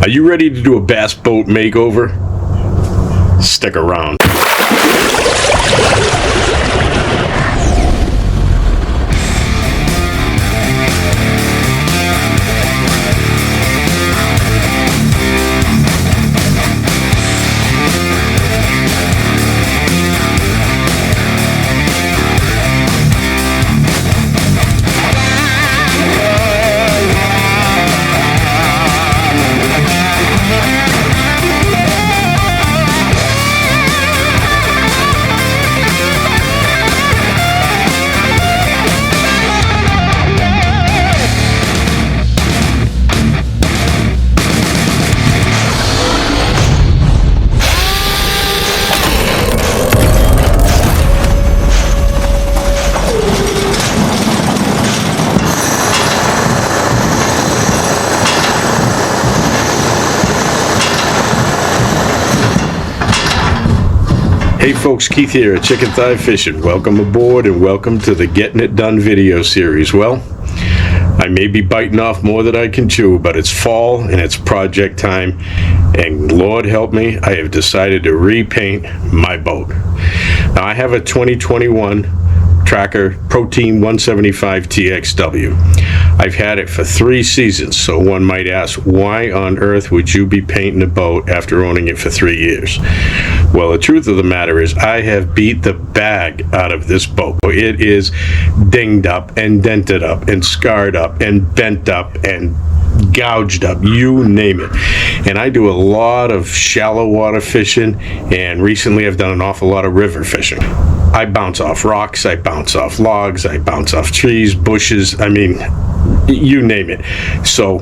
Are you ready to do a bass boat makeover? Stick around. Hey folks, Keith here at Chicken Thigh Fishing. Welcome aboard and welcome to the Getting It Done video series. Well, I may be biting off more than I can chew, but it's fall and it's project time, and Lord help me, I have decided to repaint my boat. Now I have a 2021 Tracker Protein 175 TXW. I've had it for 3 seasons, so one might ask, why on earth would you be painting a boat after owning it for 3 years? Well, the truth of the matter is I have beat the bag out of this boat. It is dinged up and dented up and scarred up and bent up and gouged up, you name it. And I do a lot of shallow water fishing, and recently I've done an awful lot of river fishing. I bounce off rocks, I bounce off logs, I bounce off trees, bushes, I mean, you name it. So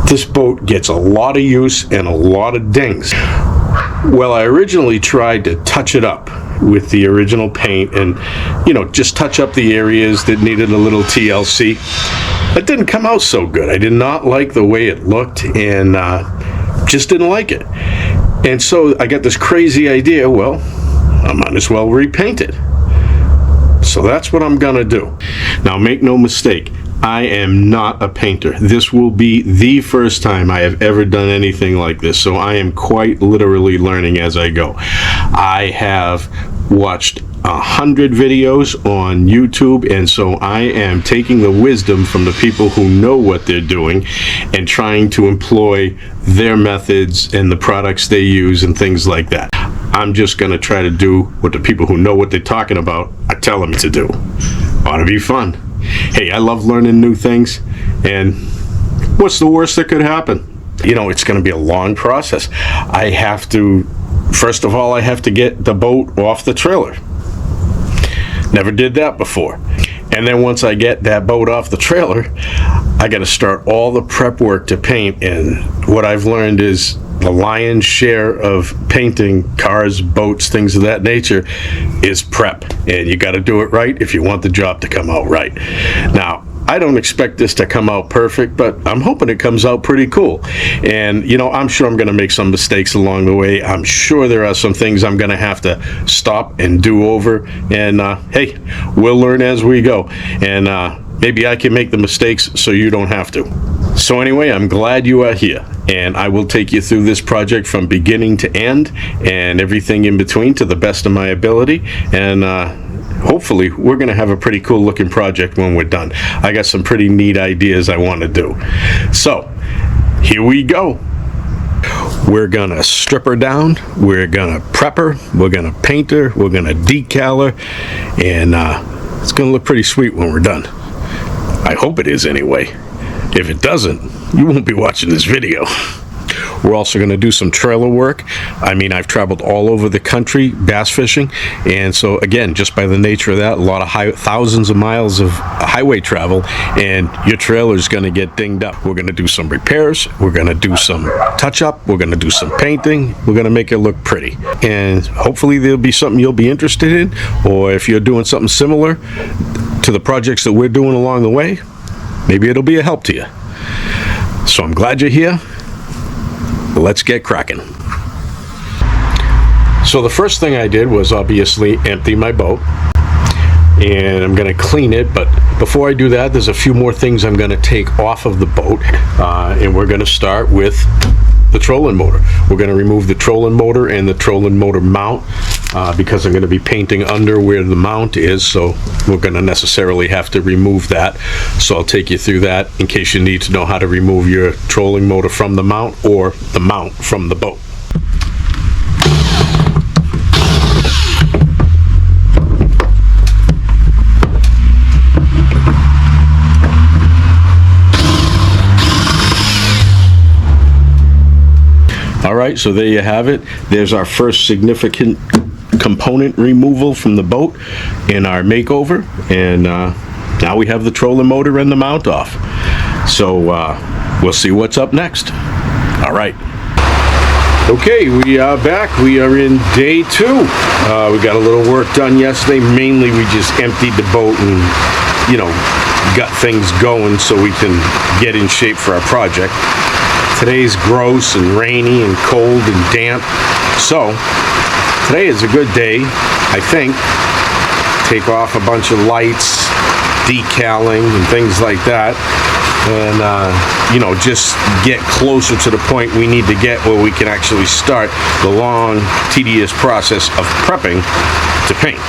this boat gets a lot of use and a lot of dings. Well, I originally tried to touch it up with the original paint and, just touch up the areas that needed a little TLC. It didn't come out so good. I did not like the way it looked and just didn't like it. And so I got this crazy idea, well, I might as well repaint it. So that's what I'm gonna do. Now make no mistake, I am not a painter. This will be the first time I have ever done anything like this, so I am quite literally learning as I go. I have watched 100 videos on YouTube, and so I am taking the wisdom from the people who know what they're doing and trying to employ their methods and the products they use and things like that. I'm just going to try to do what the people who know what they're talking about are telling me to do. Ought to be fun. Hey, I love learning new things, and what's the worst that could happen? It's going to be a long process. First of all, I have to get the boat off the trailer. Never did that before. And then once I get that boat off the trailer, I got to start all the prep work to paint. And what I've learned is the lion's share of painting cars, boats, things of that nature is prep. And you got to do it right if you want the job to come out right. Now, I don't expect this to come out perfect, but I'm hoping it comes out pretty cool. And, I'm sure I'm going to make some mistakes along the way. I'm sure there are some things I'm going to have to stop and do over. And, hey, we'll learn as we go. And maybe I can make the mistakes so you don't have to. So anyway, I'm glad you are here. And I will take you through this project from beginning to end and everything in between to the best of my ability. And, hopefully we're going to have a pretty cool looking project when we're done. I got some pretty neat ideas I want to do. So here we go. We're going to strip her down, we're going to prep her, we're going to paint her, we're going to decal her, and it's going to look pretty sweet when we're done. I hope it is anyway. If it doesn't, you won't be watching this video. We're also going to do some trailer work. I mean, I've traveled all over the country bass fishing, and so again, just by the nature of that, a lot of thousands of miles of highway travel, and your trailer is going to get dinged up. We're going to do some repairs, we're going to do some touch-up, we're going to do some painting, we're going to make it look pretty, and hopefully there'll be something you'll be interested in, or if you're doing something similar to the projects that we're doing along the way, maybe it'll be a help to you. So I'm glad you're here. Let's get cracking. So the first thing I did was obviously empty my boat. and I'm going to clean it. But before I do that, there's a few more things I'm going to take off of the boat, and we're going to start with the trolling motor. We're going to remove the trolling motor and the trolling motor mount, because I'm going to be painting under where the mount is, so we're going to necessarily have to remove that. So I'll take you through that in case you need to know how to remove your trolling motor from the mount or the mount from the boat. All right, so there you have it. There's our first significant component removal from the boat in our makeover, and now we have the trolling motor and the mount off. So we'll see what's up next. All right. Okay, we are back. We are in day 2. We got a little work done yesterday. Mainly we just emptied the boat and, got things going so we can get in shape for our project. Today's gross and rainy and cold and damp, so today is a good day, I think. Take off a bunch of lights, decaling and things like that, and just get closer to the point we need to get where we can actually start the long, tedious process of prepping to paint.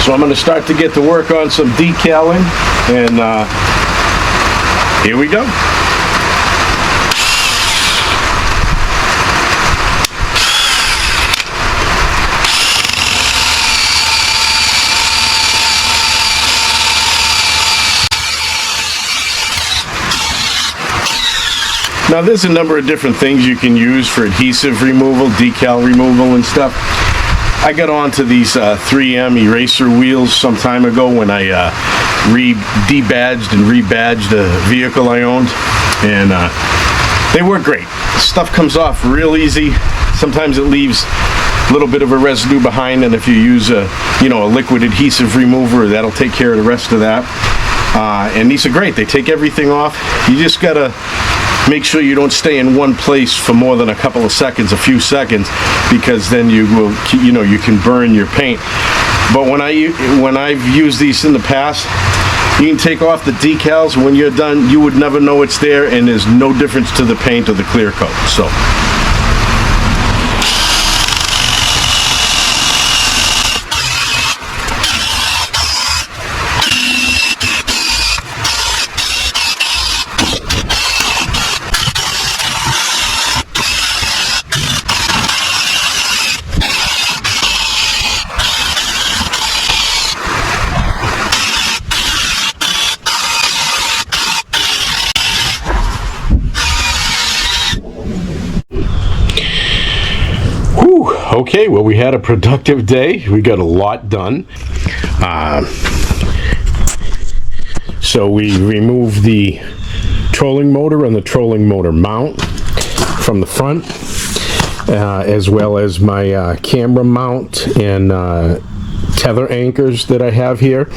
So I'm going to start to get to work on some decaling, and here we go. Now there's a number of different things you can use for adhesive removal, decal removal and stuff. I got onto these 3M eraser wheels some time ago when I debadged and rebadged a vehicle I owned, and they work great. Stuff comes off real easy. Sometimes it leaves a little bit of a residue behind, and if you use a liquid adhesive remover, that'll take care of the rest of that. And these are great. They take everything off. You just gotta make sure you don't stay in one place for more than a couple of seconds, a few seconds, because then you can burn your paint. But when I've used these in the past, you can take off the decals. When you're done, you would never know it's there, and there's no difference to the paint or the clear coat. So. Okay, well, we had a productive day. We got a lot done. So we removed the trolling motor and the trolling motor mount from the front, as well as my camera mount and tether anchors that I have here.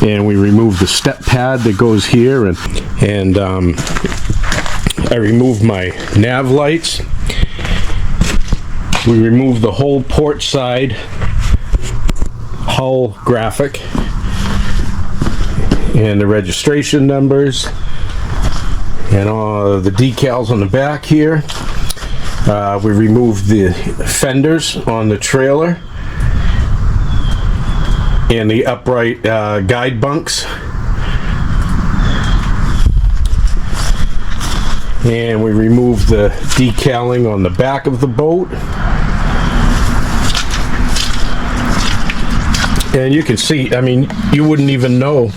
And we removed the step pad that goes here, and I removed my nav lights. We removed the whole port side hull graphic and the registration numbers and all the decals on the back here. We removed the fenders on the trailer and the upright guide bunks. And we removed the decaling on the back of the boat. And you can see, I mean, you wouldn't even know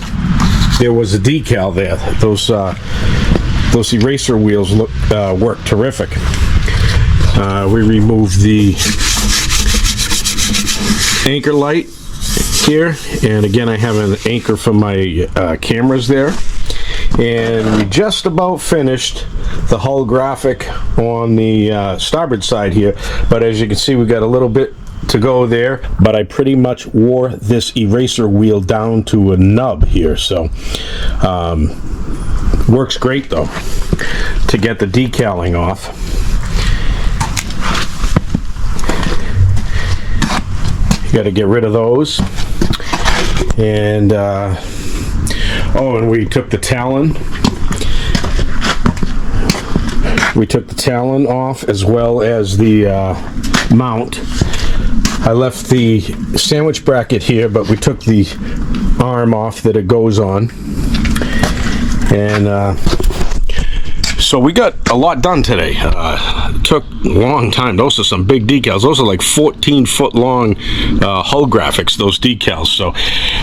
there was a decal there. Those eraser wheels work terrific. We removed the anchor light here, and again I have an anchor for my cameras there. And we just about finished the hull graphic on the starboard side here, but as you can see, we got a little bit to go there, but I pretty much wore this eraser wheel down to a nub here, so works great though to get the decaling off. You got to get rid of those. And oh, and we took the Talon. We took the Talon off as well as the mount. I left the sandwich bracket here, but we took the arm off that it goes on. And so we got a lot done today. It took a long time. Those are some big decals. Those are like 14-foot long hull graphics, those decals. So,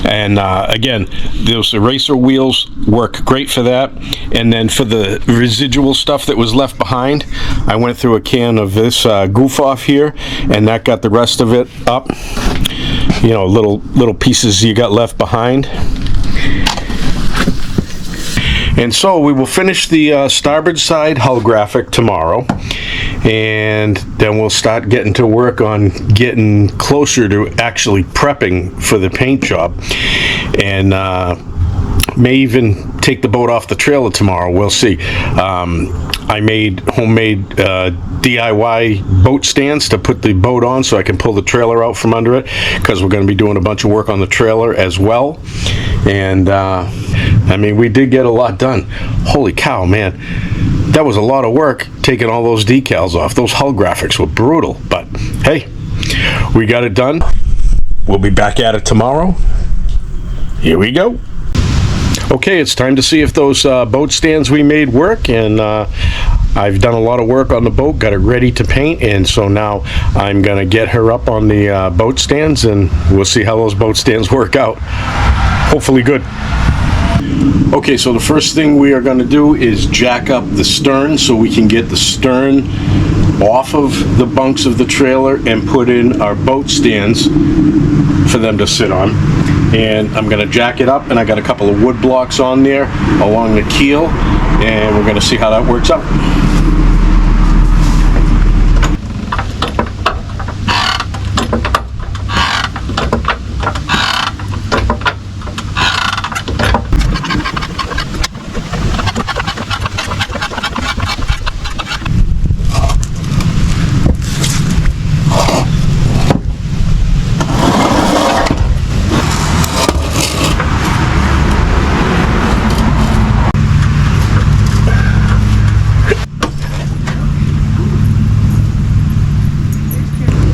and again, those eraser wheels work great for that. And then for the residual stuff that was left behind, I went through a can of this goof off here, and that got the rest of it up. You know, little pieces you got left behind. And so we will finish the starboard side hull graphic tomorrow, and then we'll start getting to work on getting closer to actually prepping for the paint job, and may even take the boat off the trailer tomorrow. We'll see. I made homemade DIY boat stands to put the boat on so I can pull the trailer out from under it, because we're going to be doing a bunch of work on the trailer as well. And I mean, we did get a lot done. Holy cow, man. That was a lot of work taking all those decals off. Those hull graphics were brutal, but hey, we got it done. We'll be back at it tomorrow. Here we go. Okay, it's time to see if those boat stands we made work, and I've done a lot of work on the boat, got it ready to paint, and so now I'm gonna get her up on the boat stands, and we'll see how those boat stands work out. Hopefully good. Okay, so the first thing we are going to do is jack up the stern so we can get the stern off of the bunks of the trailer and put in our boat stands for them to sit on. And I'm going to jack it up, and I got a couple of wood blocks on there along the keel, and we're going to see how that works out.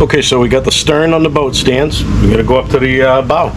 Okay, so we got the stern on the boat stands. We're gonna go up to the bow.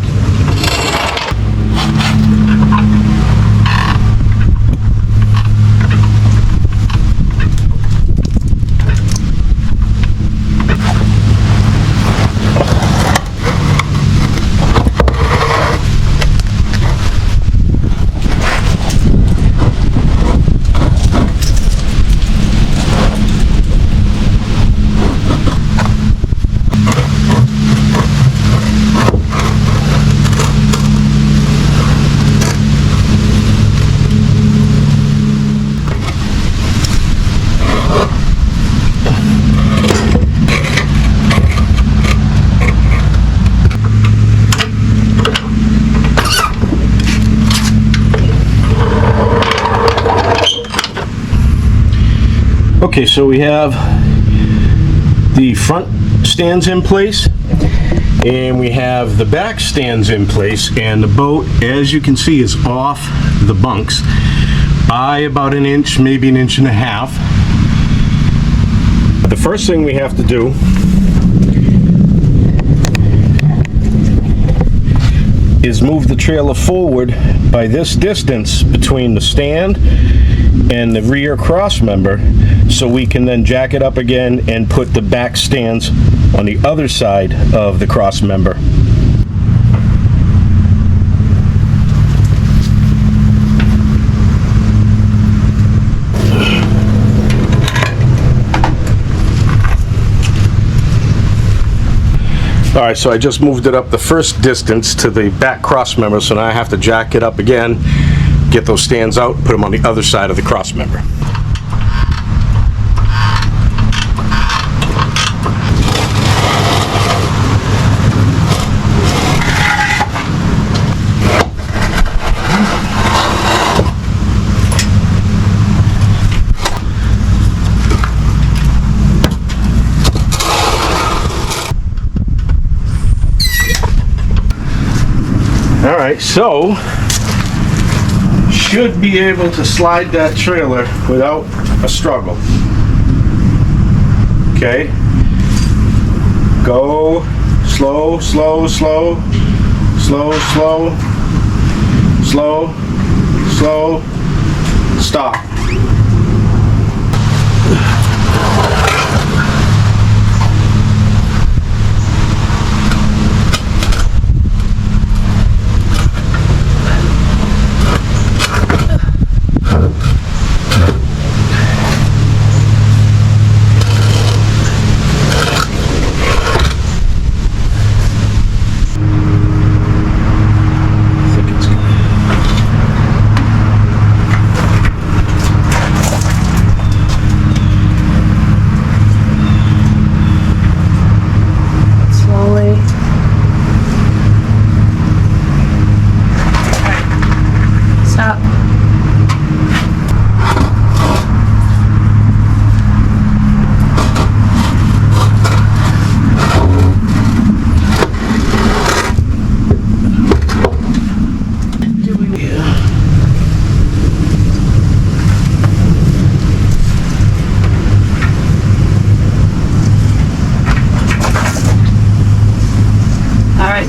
Okay, so we have the front stands in place, and we have the back stands in place, and the boat, as you can see, is off the bunks by about an inch, maybe an inch and a half. The first thing we have to do is move the trailer forward by this distance between the stand and the rear cross member, so we can then jack it up again and put the back stands on the other side of the cross member. Alright, so I just moved it up the first distance to the back cross member, so now I have to jack it up again, get those stands out, put them on the other side of the cross member. right, so should be able to slide that trailer without a struggle. Okay, go slow, slow, slow, slow, slow, slow, slow, stop.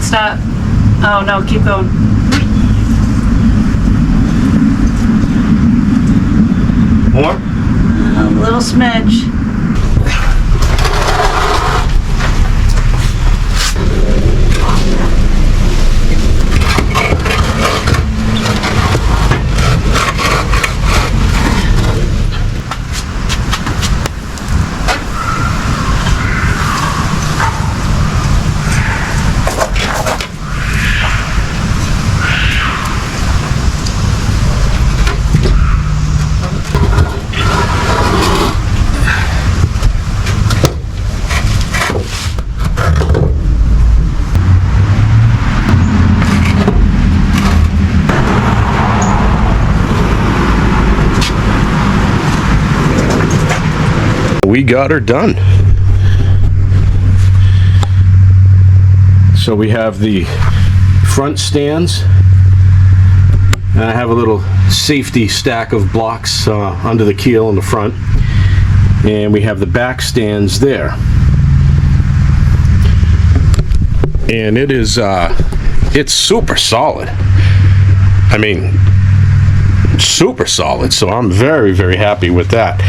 Stop. Oh no, keep going. More? A little smidge. We got her done. So we have the front stands, and I have a little safety stack of blocks under the keel in the front, and we have the back stands there. And it is it's super solid. I mean, super solid. So I'm very, very happy with that.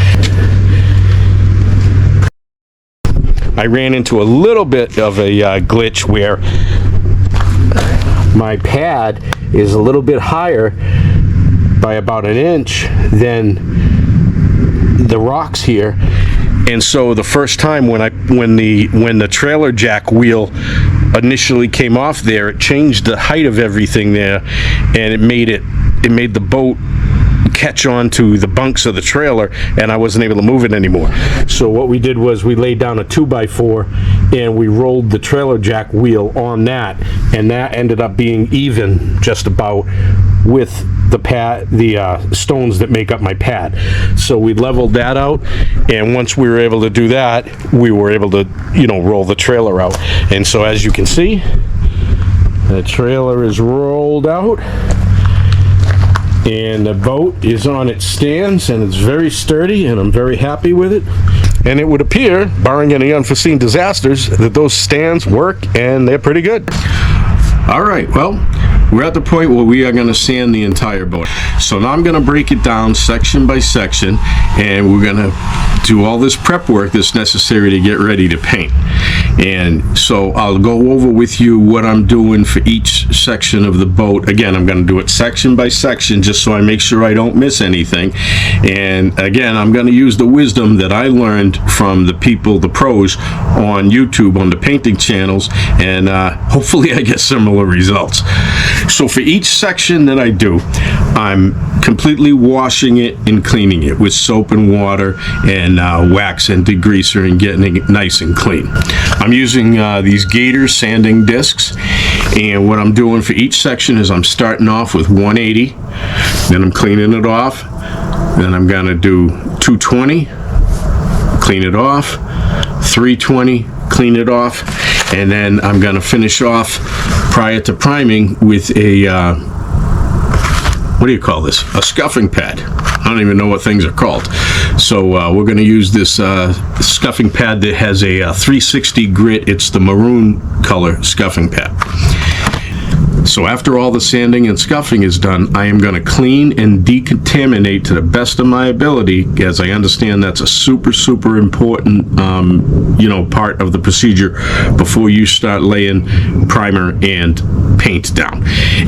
I ran into a little bit of a glitch where my pad is a little bit higher by about an inch than the rocks here, and so the first time when the trailer jack wheel initially came off there, it changed the height of everything there, and it made the boat catch on to the bunks of the trailer, and I wasn't able to move it anymore. So what we did was we laid down a 2x4 and we rolled the trailer jack wheel on that, and that ended up being even just about with the pad, the stones that make up my pad. So we leveled that out, and once we were able to do that, we were able to, you know, roll the trailer out. And so as you can see, the trailer is rolled out, and the boat is on its stands, and it's very sturdy, and I'm very happy with it. And it would appear, barring any unforeseen disasters, that those stands work and they're pretty good. All right, well, we're at the point where we are going to sand the entire boat. So now I'm going to break it down section by section, and we're going to do all this prep work that's necessary to get ready to paint. And so I'll go over with you what I'm doing for each section of the boat. Again, I'm going to do it section by section just so I make sure I don't miss anything. And again, I'm going to use the wisdom that I learned from the people, the pros on YouTube, on the painting channels, and hopefully I get similar results. So for each section that I do, I'm completely washing it and cleaning it with soap and water and wax and degreaser and getting it nice and clean. I'm using these Gator sanding discs, and what I'm doing for each section is I'm starting off with 180, then I'm cleaning it off, then I'm gonna do 220, clean it off, 320, clean it off, And then I'm gonna finish off prior to priming with a, what do you call this? A scuffing pad. I don't even know what things are called. So we're gonna use this scuffing pad that has a 360 grit. It's the maroon color scuffing pad. So after all the sanding and scuffing is done, I am going to clean and decontaminate to the best of my ability, as I understand that's a super, super important, part of the procedure before you start laying primer and paint down.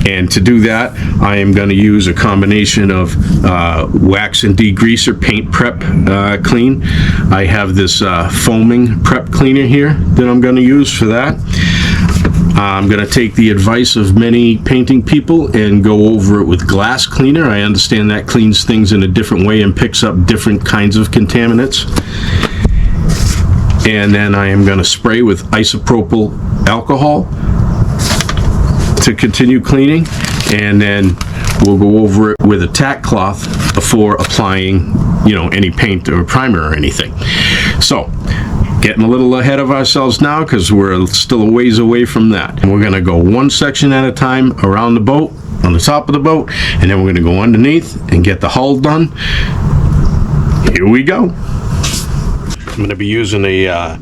And to do that, I am going to use a combination of wax and degreaser paint prep clean. I have this foaming prep cleaner here that I'm going to use for that. I'm going to take the advice of many painting people and go over it with glass cleaner. I understand that cleans things in a different way and picks up different kinds of contaminants. And then I am going to spray with isopropyl alcohol to continue cleaning. And then we'll go over it with a tack cloth before applying, any paint or primer or anything. So, getting a little ahead of ourselves now because we're still a ways away from that. And we're going to go one section at a time around the boat, on the top of the boat, and then we're going to go underneath and get the hull done. Here we go. I'm going to be using a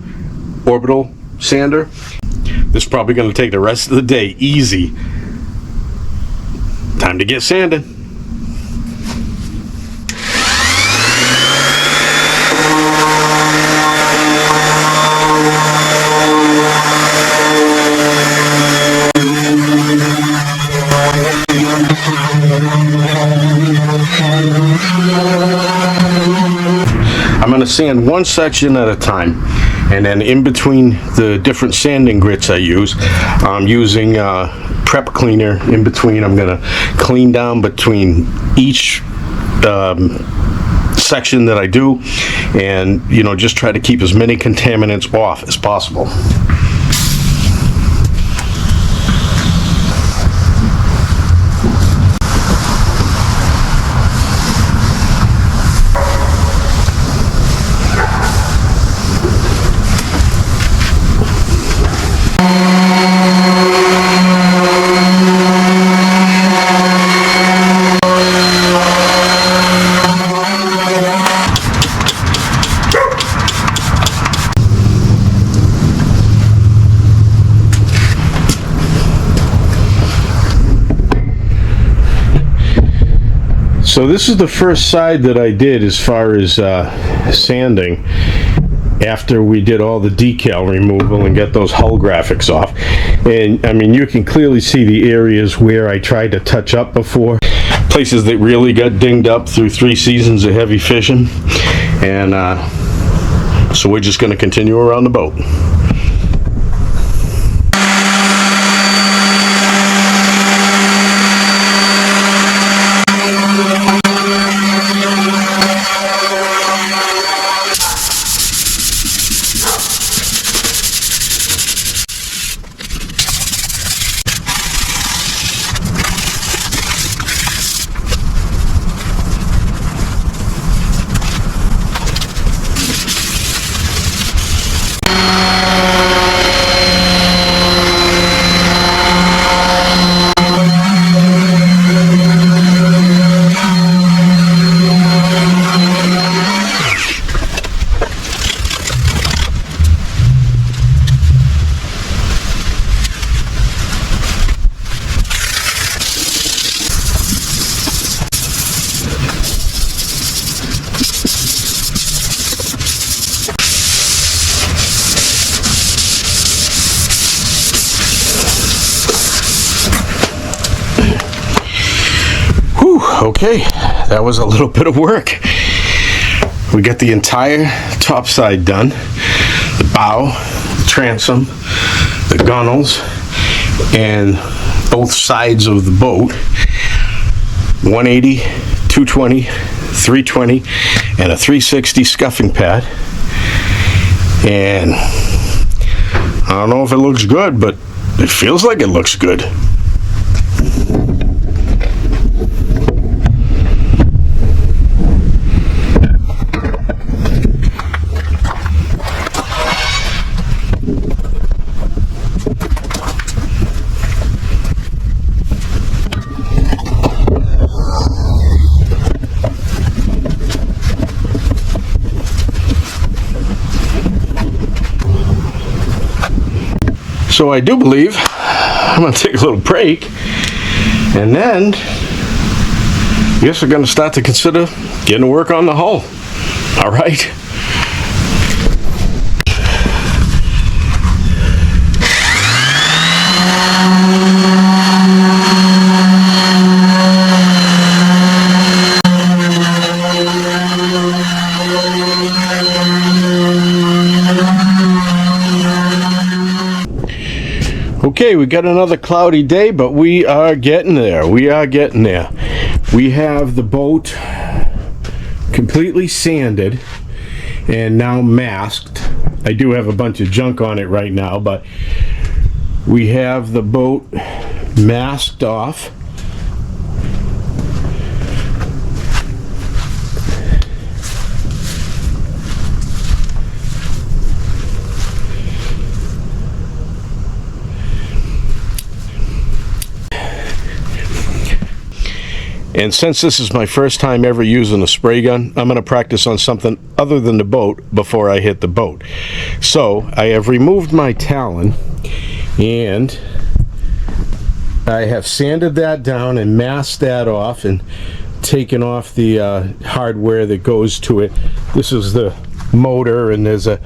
orbital sander. This is probably going to take the rest of the day easy. Time to get sanding. I'm going to sand one section at a time, and then in between the different sanding grits I use, I'm using prep cleaner in between. I'm going to clean down between each section that I do, and just try to keep as many contaminants off as possible. So this is the first side that I did as far as sanding after we did all the decal removal and get those hull graphics off. And I mean, you can clearly see the areas where I tried to touch up before. Places that really got dinged up through 3 seasons of heavy fishing. And so we're just going to continue around the boat. Okay, that was a little bit of work. We got the entire top side done. The bow, the transom, the gunnels, and both sides of the boat. 180, 220, 320, and a 360 scuffing pad. And I don't know if it looks good, but it feels like it looks good. So I do believe I'm going to take a little break, and then I guess we're going to start to consider getting to work on the hull. All right. Okay, we got another cloudy day, but we are getting there. We are getting there. We have the boat completely sanded and now masked. I do have a bunch of junk on it right now, but we have the boat masked off. And since this is my first time ever using a spray gun, I'm going to practice on something other than the boat before I hit the boat. So I have removed my Talon, and I have sanded that down and masked that off and taken off the hardware that goes to it. This is the motor, and there's a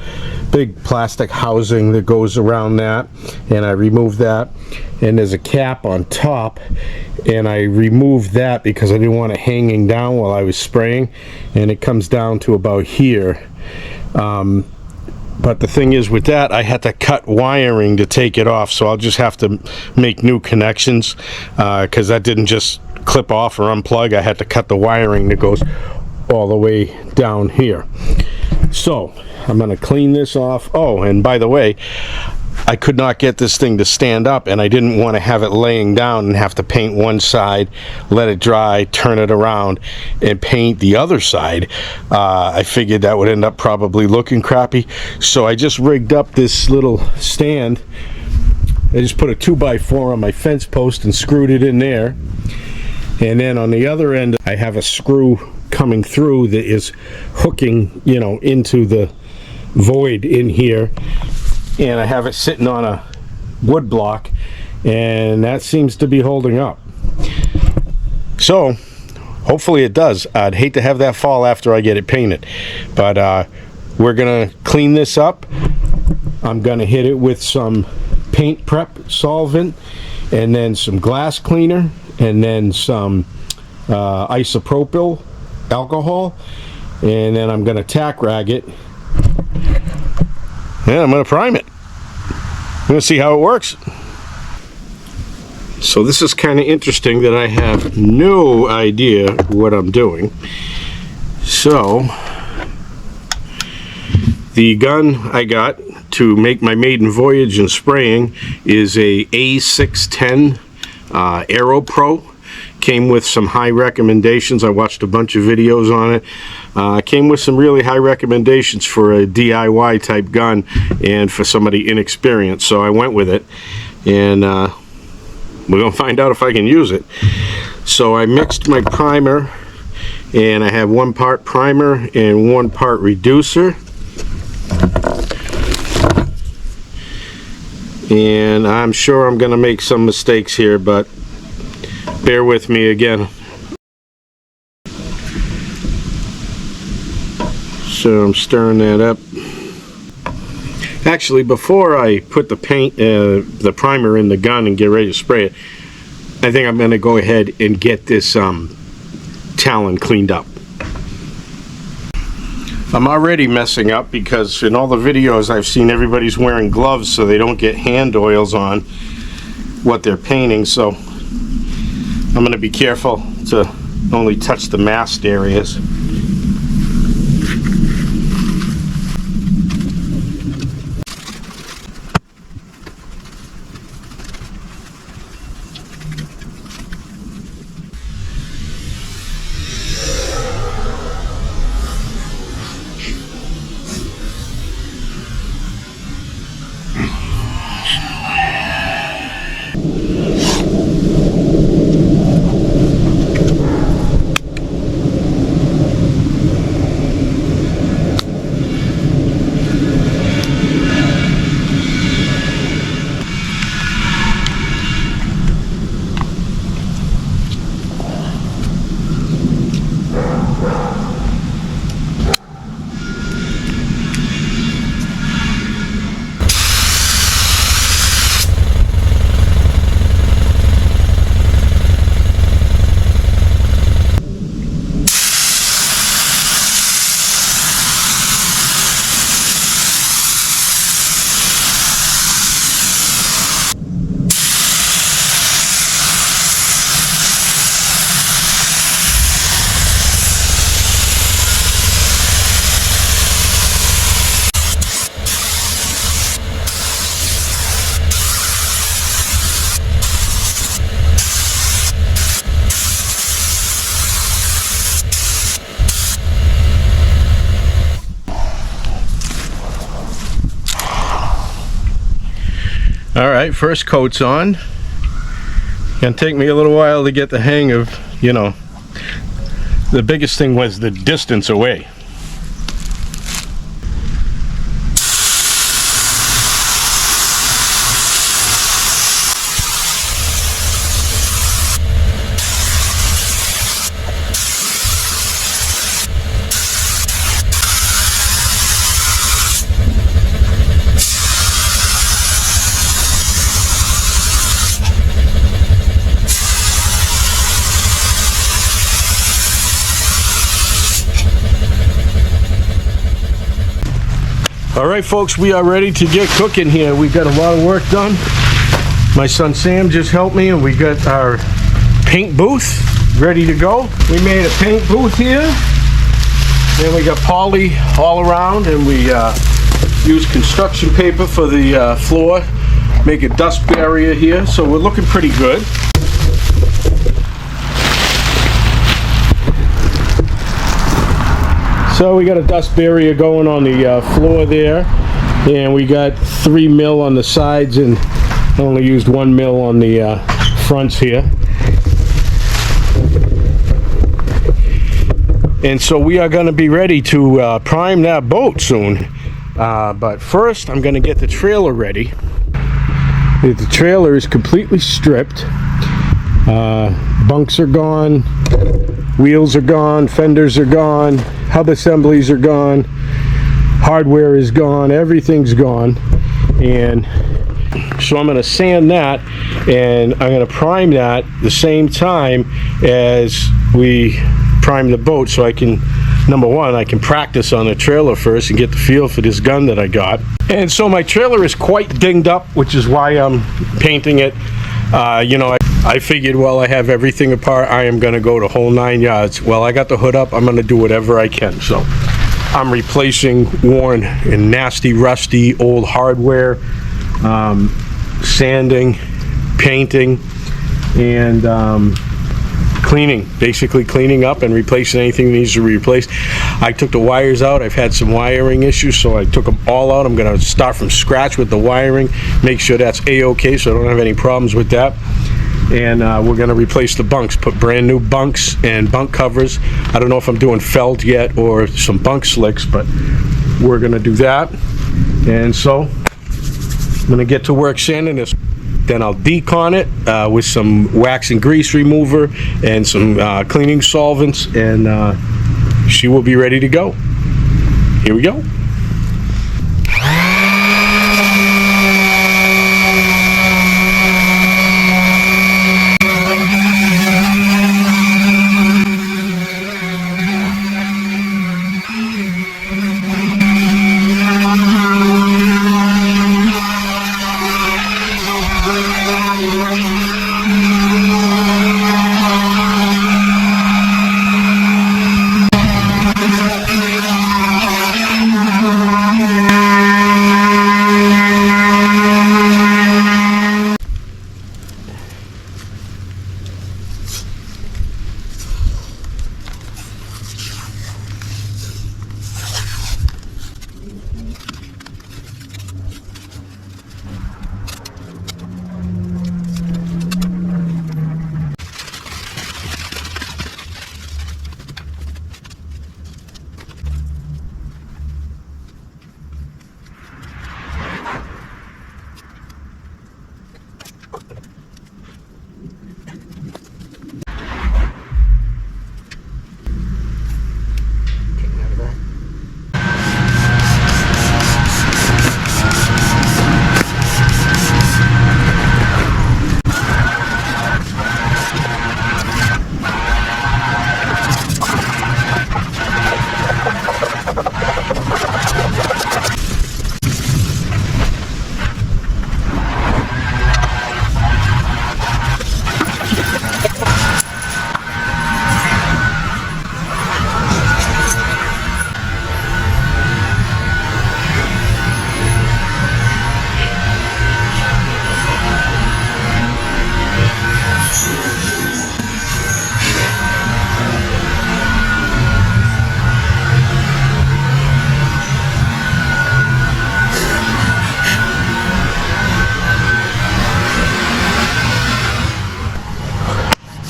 big plastic housing that goes around that, and I removed that. And there's a cap on top, and I removed that because I didn't want it hanging down while I was spraying, and it comes down to about here. But the thing is, with that, I had to cut wiring to take it off, so I'll just have to make new connections, because that didn't just clip off or unplug. I had to cut the wiring that goes all the way down here. So I'm going to clean this off. Oh, and by the way, I could not get this thing to stand up, and I didn't want to have it laying down and have to paint one side, let it dry, turn it around, and paint the other side. I figured that would end up probably looking crappy, so I just rigged up this little stand. I just put a 2x4 on my fence post and screwed it in there, and then on the other end I have a screw coming through that is hooking, you know, into the void in here, and I have it sitting on a wood block, and that seems to be holding up. So hopefully it does. I'd hate to have that fall after I get it painted, but we're gonna clean this up. I'm gonna hit it with some paint prep solvent, and then some glass cleaner, and then some isopropyl alcohol, and then I'm gonna tack rag it, and I'm gonna prime it. I'm gonna see how it works. So this is kind of interesting that I have no idea what I'm doing. So the gun I got to make my maiden voyage in spraying is a A610 Aero Pro. Came with some high recommendations. I watched a bunch of videos on it. Came with some really high recommendations for a DIY type gun and for somebody inexperienced, so I went with it, and we're gonna find out if I can use it. So I mixed my primer, and I have 1 part primer and 1 part reducer, and I'm sure I'm gonna make some mistakes here, but bear with me again. So I'm stirring that up. Actually, before I put the paint, the primer in the gun and get ready to spray it, I think I'm going to go ahead and get this Talon cleaned up. I'm already messing up because in all the videos I've seen everybody's wearing gloves so they don't get hand oils on what they're painting, so I'm going to be careful to only touch the masked areas. All right, first coat's on. Gonna take me a little while to get the hang of, you know, the biggest thing was the distance away. All right, folks, we are ready to get cooking here. We got a lot of work done. My son Sam just helped me, and we got our paint booth ready to go. We made a paint booth here. Then we got poly all around, and we used construction paper for the floor. Make a dust barrier here, so we're looking pretty good. So we got a dust barrier going on the floor there, and we got 3 mil on the sides, and only used 1 mil on the fronts here. And so we are going to be ready to prime that boat soon. But first, I'm going to get the trailer ready. The trailer is completely stripped. Bunks are gone, wheels are gone, fenders are gone, hub assemblies are gone, hardware is gone, everything's gone. And so I'm going to sand that, and I'm going to prime that the same time as we prime the boat, so I can, number one, I can practice on the trailer first and get the feel for this gun that I got. And so my trailer is quite dinged up, which is why I'm painting it. You know, I figured, well, I have everything apart, I am going to go the whole 9 yards. Well, I got the hood up, I'm going to do whatever I can. So I'm replacing worn and nasty, rusty, old hardware, sanding, painting, and cleaning, basically cleaning up and replacing anything that needs to be replaced. I took the wires out. I've had some wiring issues, so I took them all out. I'm going to start from scratch with the wiring, make sure that's A-OK, so I don't have any problems with that. And we're going to replace the bunks, put brand new bunks and bunk covers. I don't know if I'm doing felt yet or some bunk slicks, but we're going to do that. And so I'm going to get to work sanding this. Then I'll decon it with some wax and grease remover and some cleaning solvents, and she will be ready to go. Here we go.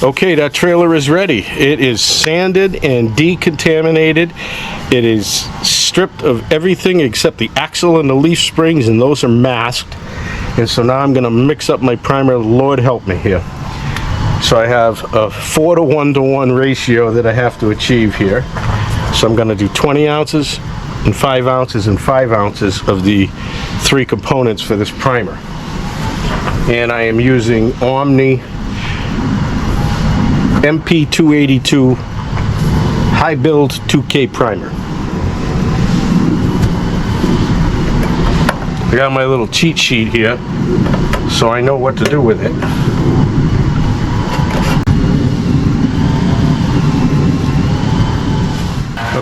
Okay, that trailer is ready. It is sanded and decontaminated. It is stripped of everything except the axle and the leaf springs, and those are masked. And so now I'm gonna mix up my primer. Lord help me here. So I have a 4-to-1-to-1 ratio that I have to achieve here. So I'm gonna do 20 ounces and 5 ounces and 5 ounces of the 3 components for this primer. And I am using Omni MP282 High Build 2K primer. I got my little cheat sheet here, so I know what to do with it.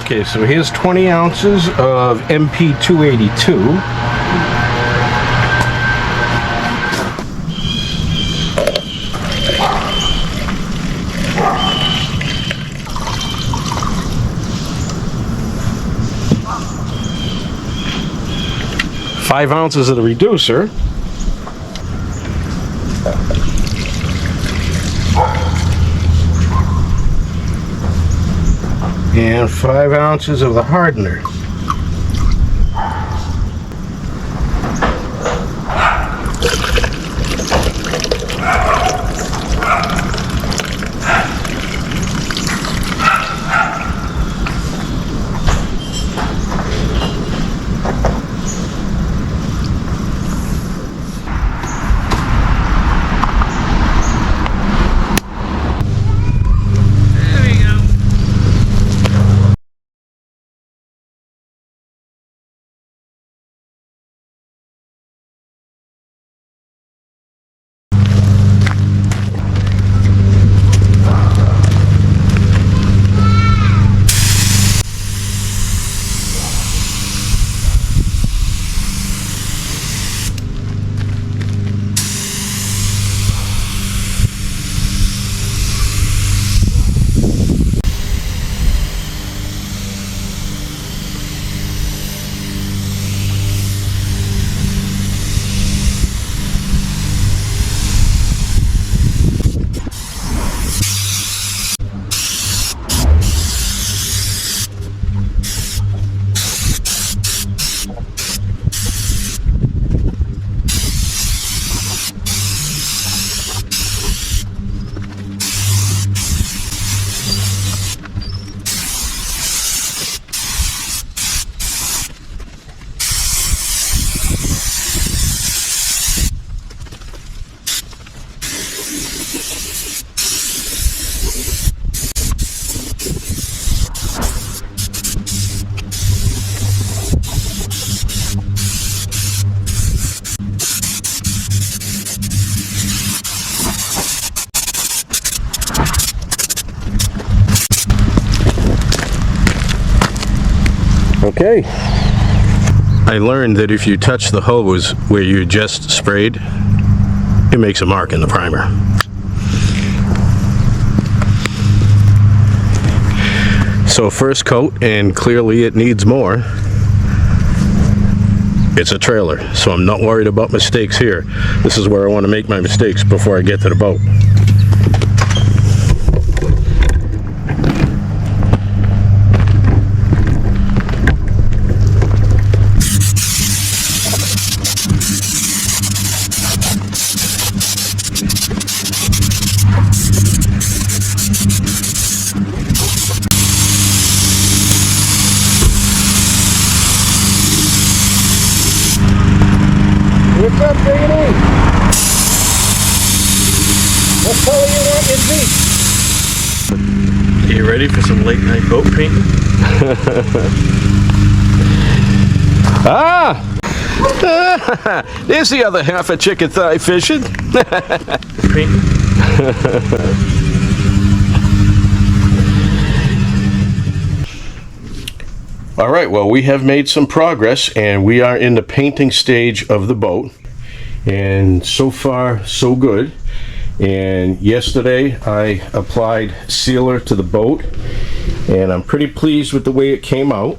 Okay, so here's 20 ounces of MP282. Five ounces of the reducer. And 5 ounces of the hardener. Okay. I learned that if you touch the hose where you just sprayed, it makes a mark in the primer. So first coat, and clearly it needs more. It's a trailer, so I'm not worried about mistakes here. This is where I want to make my mistakes before I get to the boat. What's up, Gettin? What color you want your Jeep? Are you ready for some late night boat painting? Ah! There's the other half of chicken thigh fishing. Painting. All right, well, we have made some progress and we are in the painting stage of the boat, and so far so good. And yesterday I applied sealer to the boat and I'm pretty pleased with the way it came out.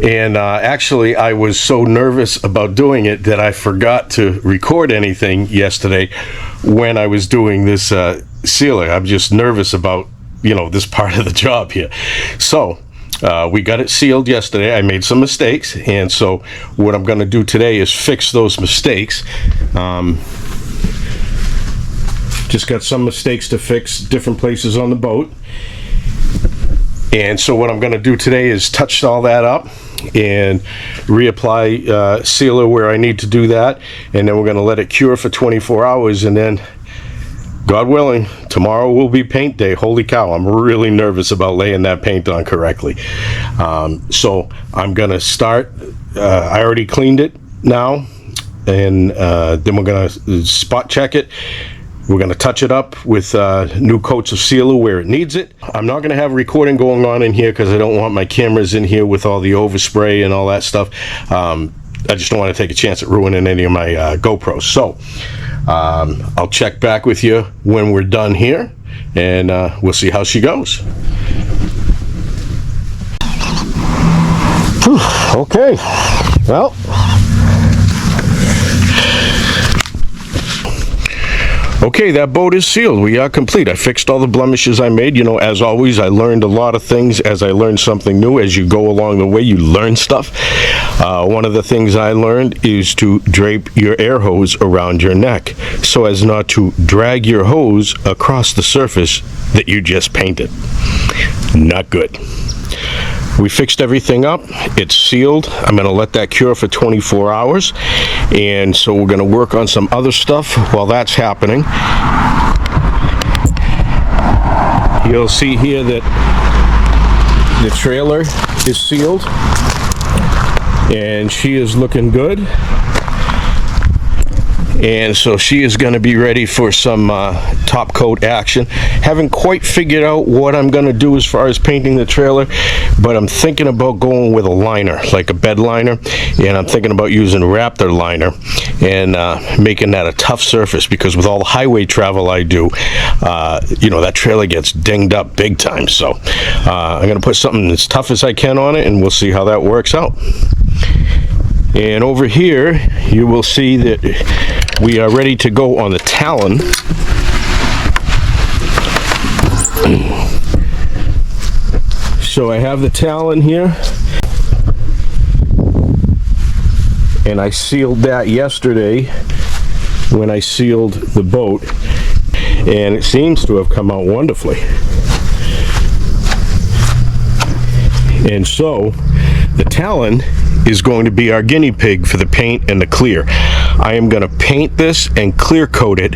And actually, I was so nervous about doing it that I forgot to record anything yesterday when I was doing this sealer. I'm just nervous about, this part of the job here. So we got it sealed yesterday. I made some mistakes, and so what I'm going to do today is fix those mistakes. Just got some mistakes to fix, different places on the boat. And so what I'm going to do today is touch all that up and reapply sealer where I need to do that, and then we're going to let it cure for 24 hours, and then, God willing, tomorrow will be paint day. Holy cow, I'm really nervous about laying that paint on correctly. So I'm going to start. I already cleaned it now, and then we're going to spot check it. We're going to touch it up with new coats of sealer where it needs it. I'm not going to have recording going on in here because I don't want my cameras in here with all the overspray and all that stuff. I just don't want to take a chance at ruining any of my GoPros. So I'll check back with you when we're done here, and we'll see how she goes. Whew, okay, well. Okay, that boat is sealed. We are complete. I fixed all the blemishes I made. As always, I learned a lot of things as I learned something new. As you go along the way, you learn stuff. One of the things I learned is to drape your air hose around your neck so as not to drag your hose across the surface that you just painted. Not good. We fixed everything up. It's sealed. I'm going to let that cure for 24 hours. And so we're going to work on some other stuff while that's happening. You'll see here that the trailer is sealed. And she is looking good. And so she is going to be ready for some top coat action. Haven't quite figured out what I'm going to do as far as painting the trailer, but I'm thinking about going with a liner, like a bed liner, and I'm thinking about using Raptor liner and making that a tough surface, because with all the highway travel I do, that trailer gets dinged up big time. So I'm going to put something as tough as I can on it, and we'll see how that works out. And over here, you will see that we are ready to go on the Talon. So I have the Talon here, and I sealed that yesterday when I sealed the boat, and it seems to have come out wonderfully. And so the Talon is going to be our guinea pig for the paint and the clear. I am going to paint this and clear coat it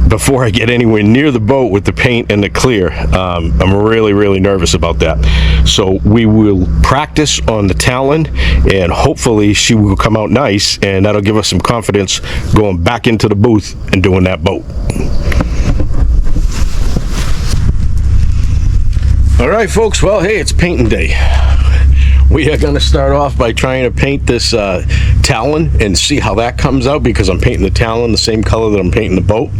before I get anywhere near the boat with the paint and the clear. I'm really, really nervous about that. So we will practice on the Talon, and hopefully she will come out nice, and that'll give us some confidence going back into the booth and doing that boat. All right, folks, well, hey, it's painting day. We are going to start off by trying to paint this Talon and see how that comes out, because I'm painting the Talon the same color that I'm painting the boat,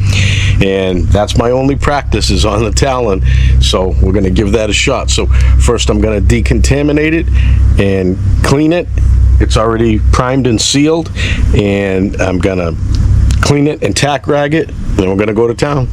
and that's my only practice is on the Talon, so we're going to give that a shot. So first I'm going to decontaminate it and clean it. It's already primed and sealed, and I'm going to clean it and tack rag it, then we're going to go to town.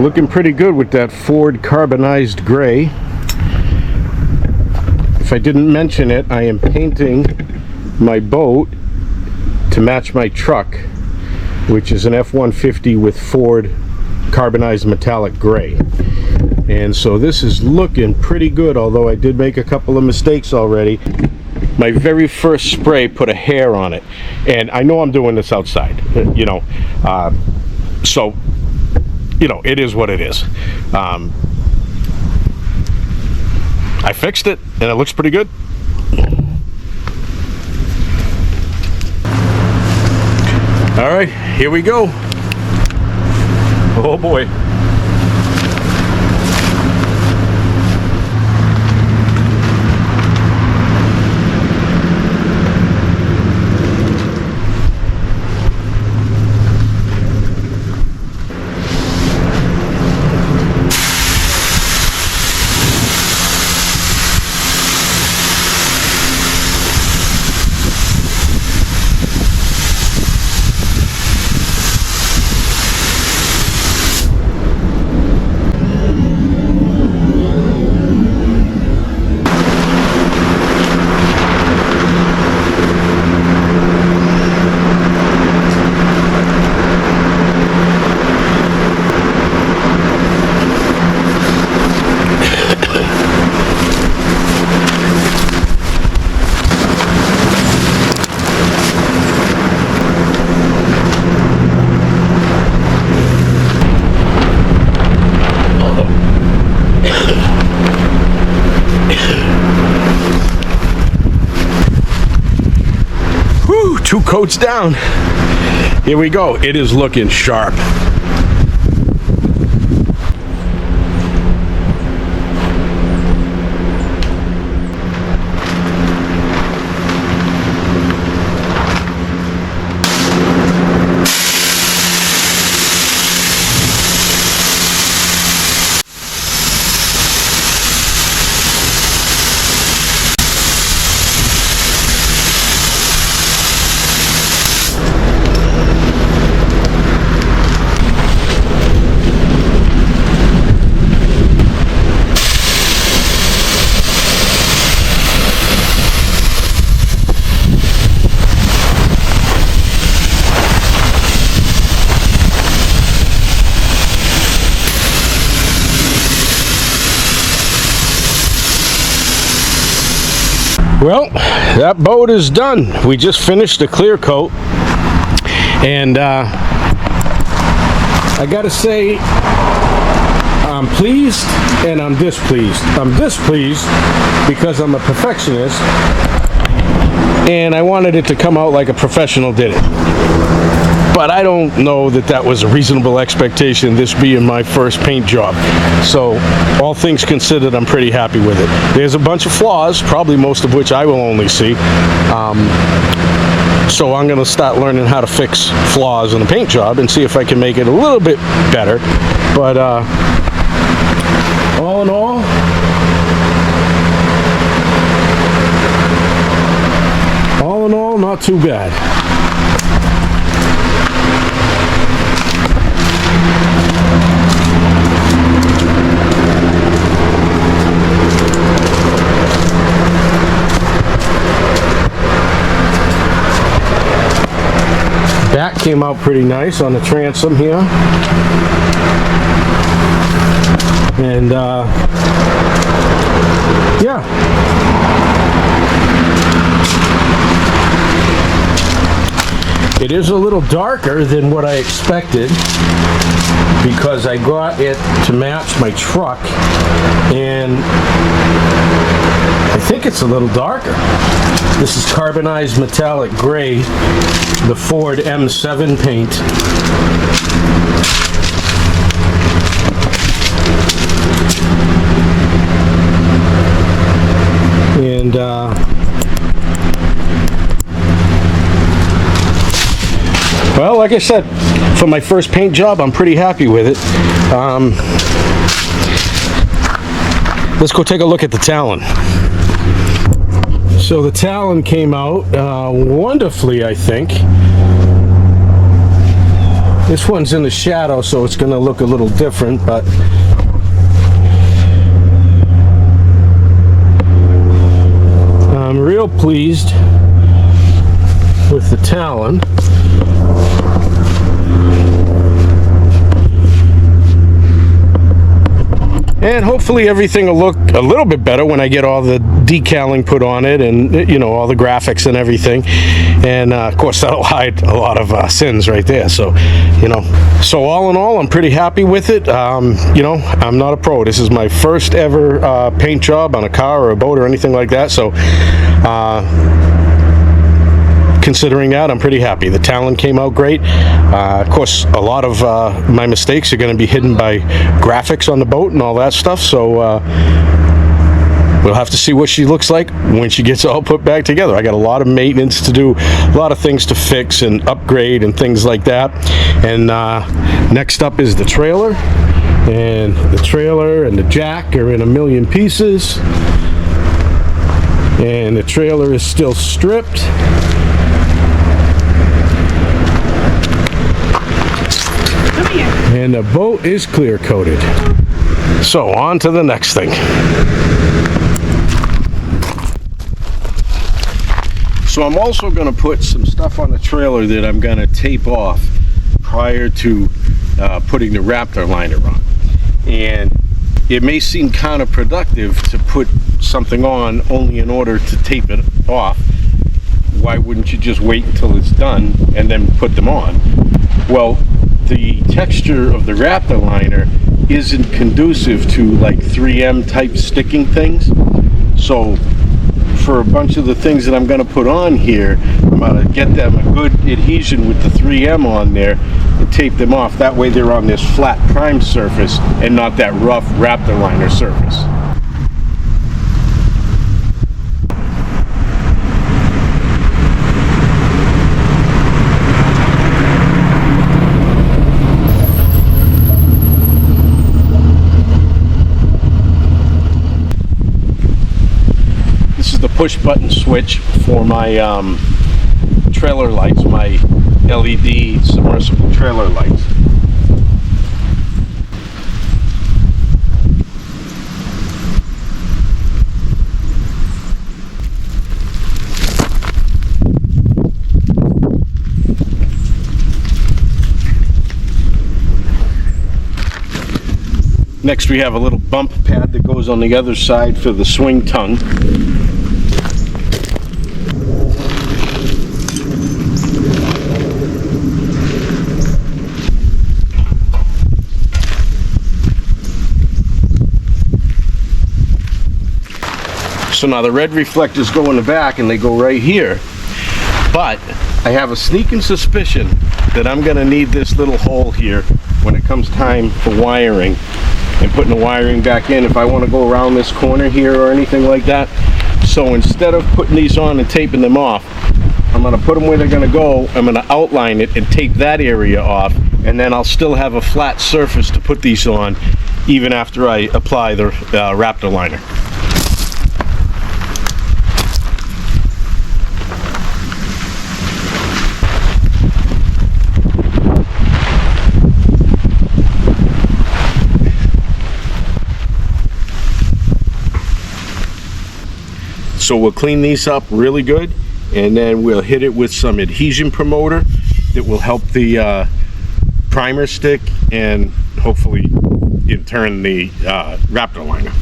looking pretty good with that Ford carbonized gray. If I didn't mention it, I am painting my boat to match my truck, which is an F-150 with Ford carbonized metallic gray. And so this is looking pretty good, although I did make a couple of mistakes already. My very first spray put a hair on it, and I know I'm doing this outside, you know, so, you know, it is what it is. I fixed it, and it looks pretty good. All right, here we go. Oh boy. Whew, 2 coats down. Here we go. It is looking sharp. Well, that boat is done. We just finished the clear coat, and I gotta say, I'm pleased and I'm displeased. I'm displeased because I'm a perfectionist and I wanted it to come out like a professional did it. But I don't know that that was a reasonable expectation, this being my first paint job. So, all things considered, I'm pretty happy with it. There's a bunch of flaws, probably most of which I will only see. So I'm going to start learning how to fix flaws in a paint job and see if I can make it a little bit better. But all in all, not too bad. Back came out pretty nice on the transom here. And yeah. It is a little darker than what I expected because I got it to match my truck, and I think it's a little darker. This is carbonized metallic gray, the Ford M7 paint. And well, like I said, for my first paint job, I'm pretty happy with it. Let's go take a look at the Talon. So the Talon came out wonderfully, I think. This one's in the shadow, so it's going to look a little different, but I'm real pleased with the Talon. And hopefully everything will look a little bit better when I get all the decaling put on it and, you know, all the graphics and everything. And, of course, that'll hide a lot of sins right there. So, you know, so all in all, I'm pretty happy with it. You know, I'm not a pro. This is my first ever paint job on a car or a boat or anything like that. So, considering that, I'm pretty happy. The Talon came out great. Of course, a lot of my mistakes are going to be hidden by graphics on the boat and all that stuff, so we'll have to see what she looks like when she gets all put back together. I got a lot of maintenance to do, a lot of things to fix and upgrade and things like that. And next up is the trailer. And the trailer and the jack are in a million pieces. And the trailer is still stripped. And the boat is clear coated. So on to the next thing. So I'm also going to put some stuff on the trailer that I'm going to tape off prior to putting the Raptor liner on. And it may seem counterproductive to put something on only in order to tape it off. Why wouldn't you just wait until it's done and then put them on? Well, the texture of the Raptor liner isn't conducive to like 3M type sticking things. So for a bunch of the things that I'm going to put on here, I'm going to get them a good adhesion with the 3M on there and tape them off. That way they're on this flat primed surface and not that rough Raptor liner surface. The push button switch for my trailer lights, my LED submersible trailer lights. Next we have a little bump pad that goes on the other side for the swing tongue. So now the red reflectors go in the back and they go right here, but I have a sneaking suspicion that I'm going to need this little hole here when it comes time for wiring and putting the wiring back in if I want to go around this corner here or anything like that. So instead of putting these on and taping them off, I'm going to put them where they're going to go. I'm going to outline it and tape that area off, and then I'll still have a flat surface to put these on even after I apply the Raptor liner. So we'll clean these up really good, and then we'll hit it with some adhesion promoter that will help the primer stick and hopefully in turn the Raptor liner.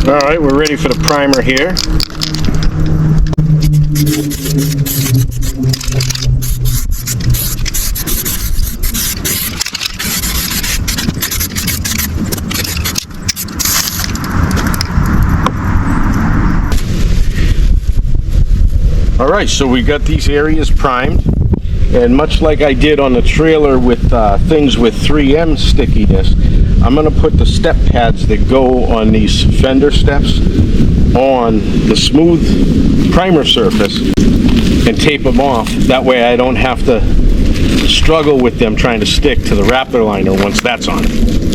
All right, we're ready for the primer here. All right, so we got these areas primed, and much like I did on the trailer with things with 3M stickiness, I'm going to put the step pads that go on these fender steps on the smooth primer surface and tape them off. That way I don't have to struggle with them trying to stick to the Raptor liner once that's on it.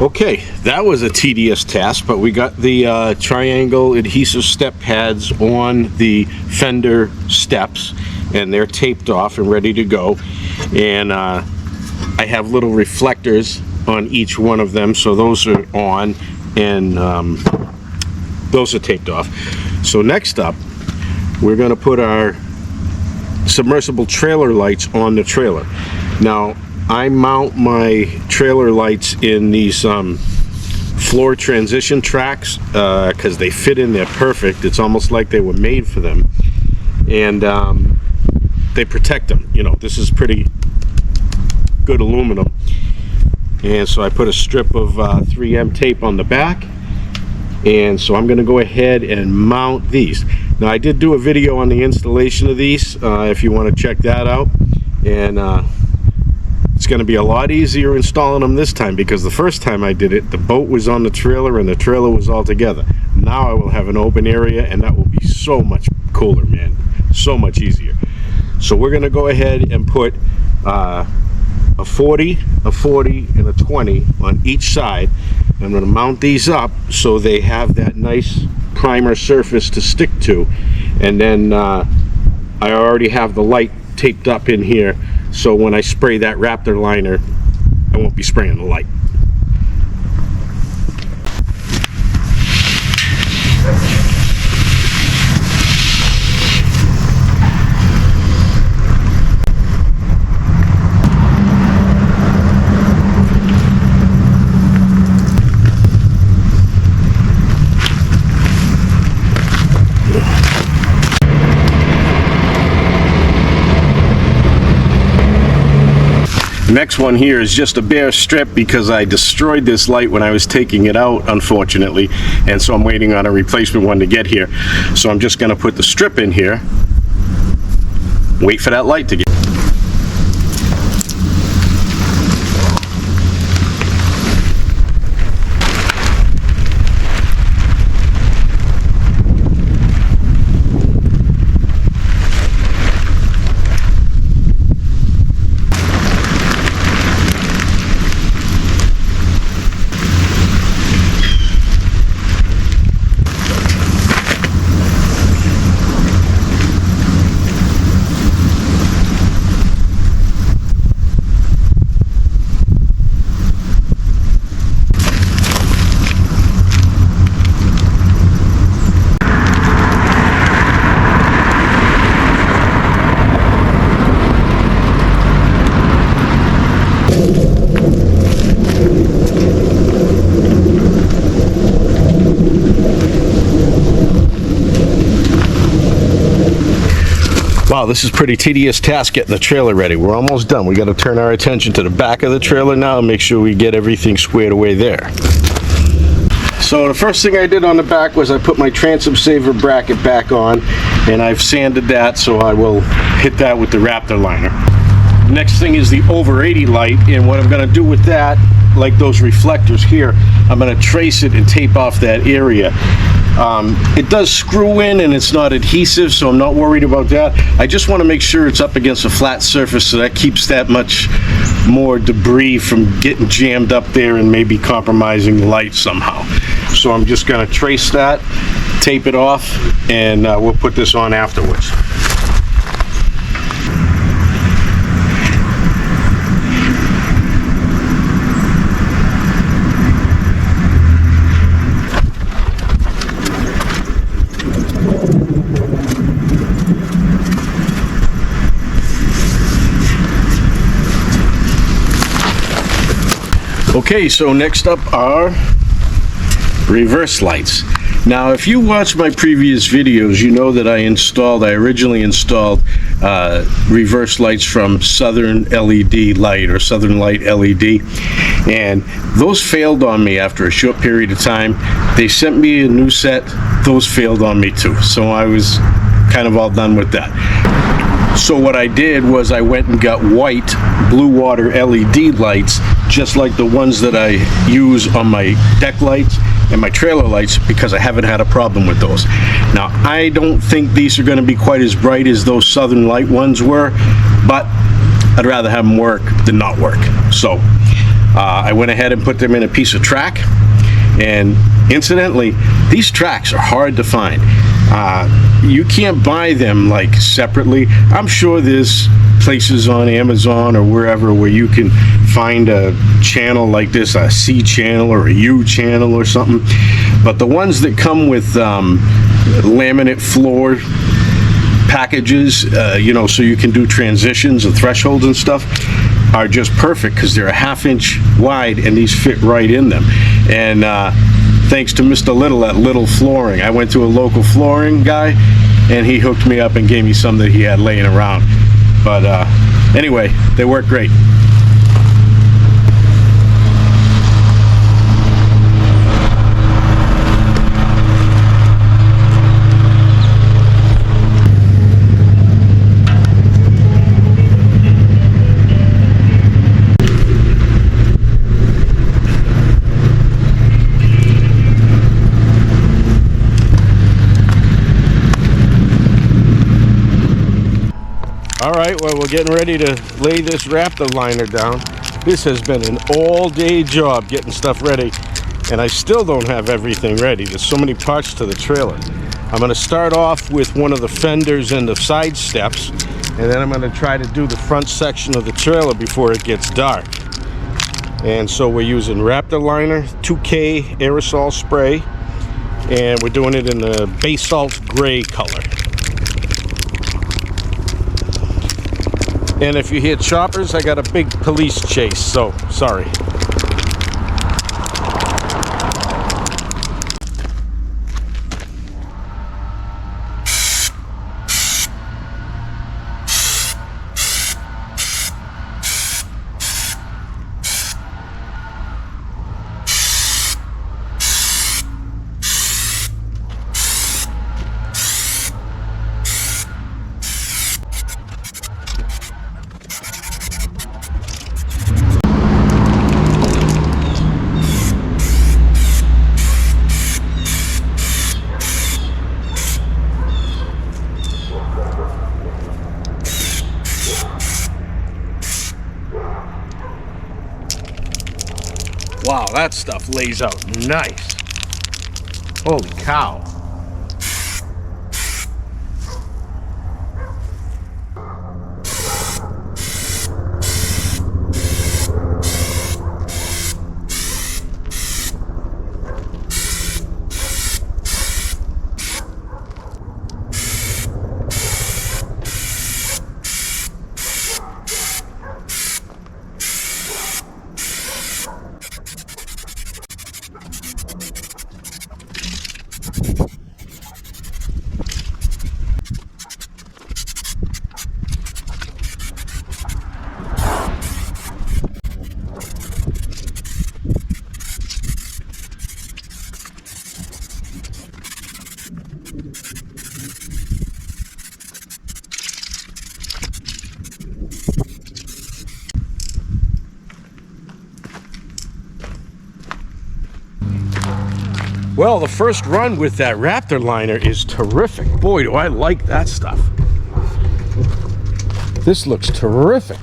Okay, that was a tedious task, but we got the triangle adhesive step pads on the fender steps, and they're taped off and ready to go. And I have little reflectors on each one of them, so those are on, and those are taped off. So next up, we're going to put our submersible trailer lights on the trailer. Now, I mount my trailer lights in these floor transition tracks because they fit in there perfect. It's almost like they were made for them, and they protect them. You know, this is pretty good aluminum, and so I put a strip of 3M tape on the back, and so I'm going to go ahead and mount these. Now, I did do a video on the installation of these if you want to check that out, and it's going to be a lot easier installing them this time, because the first time I did it, the boat was on the trailer and the trailer was all together. Now I will have an open area, and that will be so much cooler, man. So much easier. So we're going to go ahead and put a 40, a 40, and a 20 on each side. I'm going to mount these up so they have that nice primer surface to stick to. And then I already have the light taped up in here, so when I spray that Raptor liner, I won't be spraying the light. Next one here is just a bare strip because I destroyed this light when I was taking it out, unfortunately, and so I'm waiting on a replacement one to get here. So I'm just going to put the strip in here, wait for that light to get. Wow, this is a pretty tedious task getting the trailer ready. We're almost done. We got to turn our attention to the back of the trailer now and make sure we get everything squared away there. So the first thing I did on the back was I put my transom saver bracket back on, and I've sanded that, so I will hit that with the Raptor liner. Next thing is the over 80 light, and what I'm going to do with that like those reflectors here, I'm going to trace it and tape off that area. It does screw in and it's not adhesive, so I'm not worried about that. I just want to make sure it's up against a flat surface, so that keeps that much more debris from getting jammed up there and maybe compromising the light somehow. So I'm just going to trace that, tape it off, and we'll put this on afterwards. Okay, so next up are reverse lights. Now, if you watch my previous videos, you know that I originally installed reverse lights from Southern LED Light or Southern Light LED, and those failed on me after a short period of time. They sent me a new set. Those failed on me too, so I was kind of all done with that. So what I did was I went and got white blue water LED lights, just like the ones that I use on my deck lights and my trailer lights, because I haven't had a problem with those. Now, I don't think these are going to be quite as bright as those Southern Light ones were, but I'd rather have them work than not work. So I went ahead and put them in a piece of track, and incidentally, these tracks are hard to find. You can't buy them like separately. I'm sure there's places on Amazon or wherever where you can find a channel like this, a C channel or a U channel or something. But the ones that come with laminate floor packages, you know, so you can do transitions and thresholds and stuff, are just perfect because they're a 1/2 inch wide and these fit right in them. And thanks to Mr. Little at Little Flooring, I went to a local flooring guy and he hooked me up and gave me some that he had laying around. But anyway, they work great. All right, well, we're getting ready to lay this Raptor liner down. This has been an all-day job getting stuff ready, and I still don't have everything ready. There's so many parts to the trailer. I'm going to start off with one of the fenders and the side steps, and then I'm going to try to do the front section of the trailer before it gets dark. And so we're using Raptor liner, 2K aerosol spray, and we're doing it in the basalt gray color. And if you hear choppers, I got a big police chase, so sorry. Wow, that stuff lays out nice. Holy cow. Well, the first run with that Raptor liner is terrific. Boy, do I like that stuff. This looks terrific.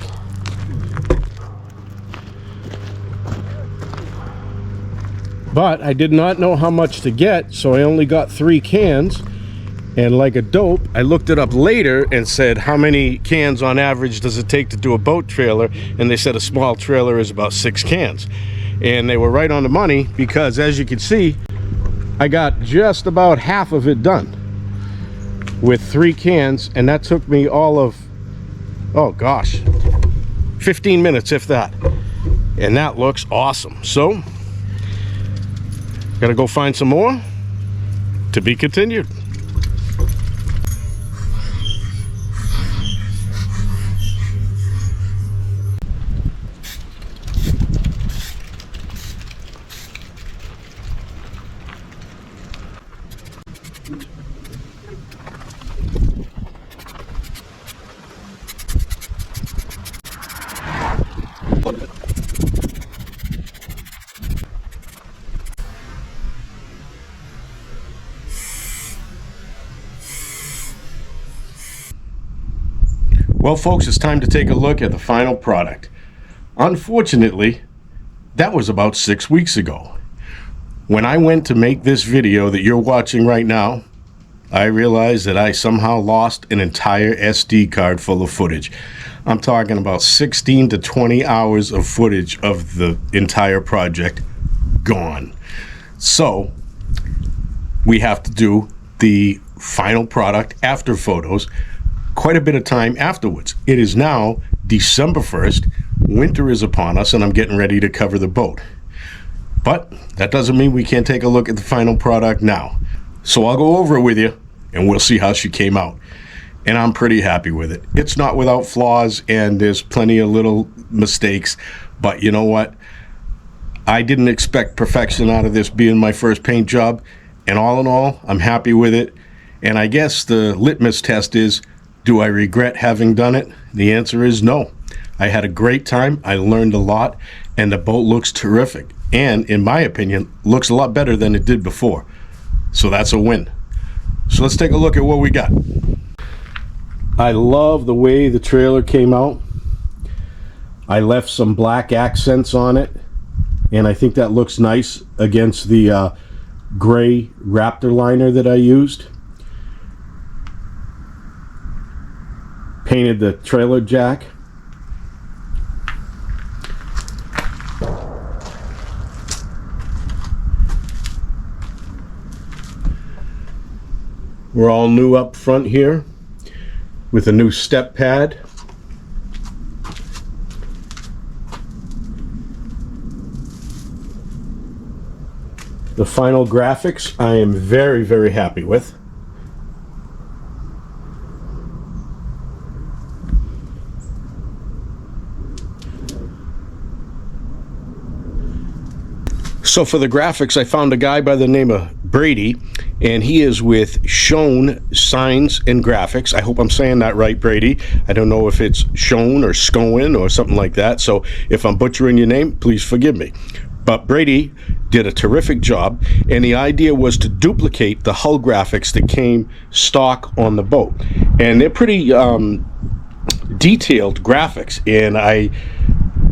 But I did not know how much to get, so I only got 3 cans. And like a dope, I looked it up later and said, how many cans on average does it take to do a boat trailer? And they said a small trailer is about 6 cans. And they were right on the money, because as you can see, I got just about half of it done with 3 cans, and that took me all of, oh gosh, 15 minutes, if that. And that looks awesome. So, gotta go find some more. To be continued. Well, folks, it's time to take a look at the final product. Unfortunately, that was about 6 weeks ago. When I went to make this video that you're watching right now, I realized that I somehow lost an entire SD card full of footage. I'm talking about 16 to 20 hours of footage of the entire project gone. So, we have to do the final product after photos quite a bit of time afterwards. It is now December 1st, winter is upon us, and I'm getting ready to cover the boat. But that doesn't mean we can't take a look at the final product now. So I'll go over it with you, and we'll see how she came out. And I'm pretty happy with it. It's not without flaws, and there's plenty of little mistakes, but you know what? I didn't expect perfection out of this being my first paint job, and all in all, I'm happy with it. And I guess the litmus test is, do I regret having done it? The answer is no. I had a great time, I learned a lot, and the boat looks terrific. And, in my opinion, looks a lot better than it did before. So that's a win. So let's take a look at what we got. I love the way the trailer came out. I left some black accents on it, and I think that looks nice against the gray Raptor liner that I used. Painted the trailer jack. We're all new up front here with a new step pad. The final graphics I am very, very happy with. So for the graphics, I found a guy by the name of Brady, and he is with Shown Signs and Graphics. I hope I'm saying that right, Brady. I don't know if it's Shown or Scowen or something like that, so if I'm butchering your name, please forgive me. But Brady did a terrific job, and the idea was to duplicate the hull graphics that came stock on the boat. And they're pretty detailed graphics, and I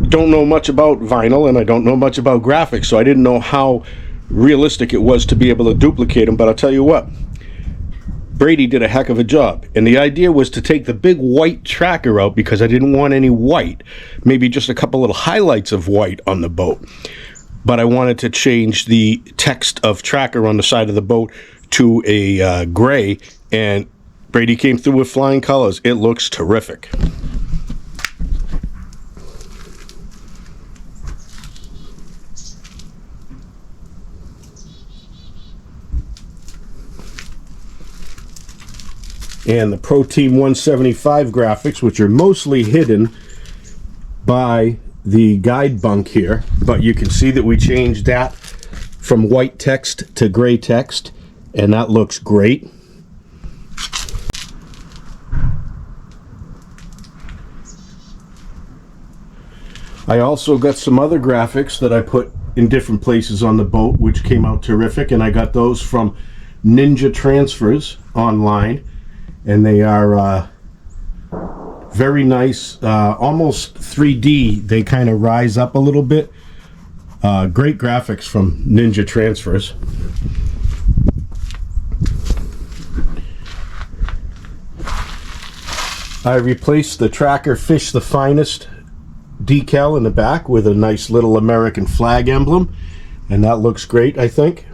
don't know much about vinyl, and I don't know much about graphics, so I didn't know how realistic it was to be able to duplicate them. But I'll tell you what, Brady did a heck of a job. And the idea was to take the big white tracker out, because I didn't want any white, maybe just a couple little highlights of white on the boat. But I wanted to change the text of tracker on the side of the boat to a gray, and Brady came through with flying colors. It looks terrific. And the Pro Team 175 graphics, which are mostly hidden by the guide bunk here, but you can see that we changed that from white text to gray text, and that looks great. I also got some other graphics that I put in different places on the boat, which came out terrific. And I got those from Ninja Transfers online, and they are very nice, almost 3D. They kind of rise up a little bit. Great graphics from Ninja Transfers. I replaced the Tracker Fish the Finest decal in the back with a nice little American flag emblem, and that looks great, I think.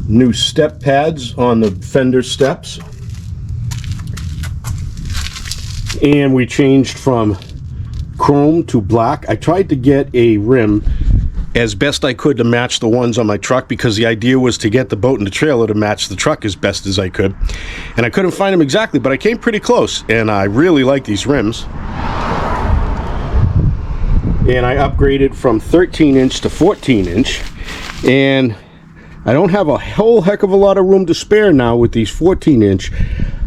New step pads on the fender steps, and we changed from chrome to black. I tried to get a rim as best I could to match the ones on my truck, because the idea was to get the boat and the trailer to match the truck as best as I could, and I couldn't find them exactly, but I came pretty close, and I really like these rims. And I upgraded from 13-inch to 14-inch, and I don't have a whole heck of a lot of room to spare now with these 14-inch,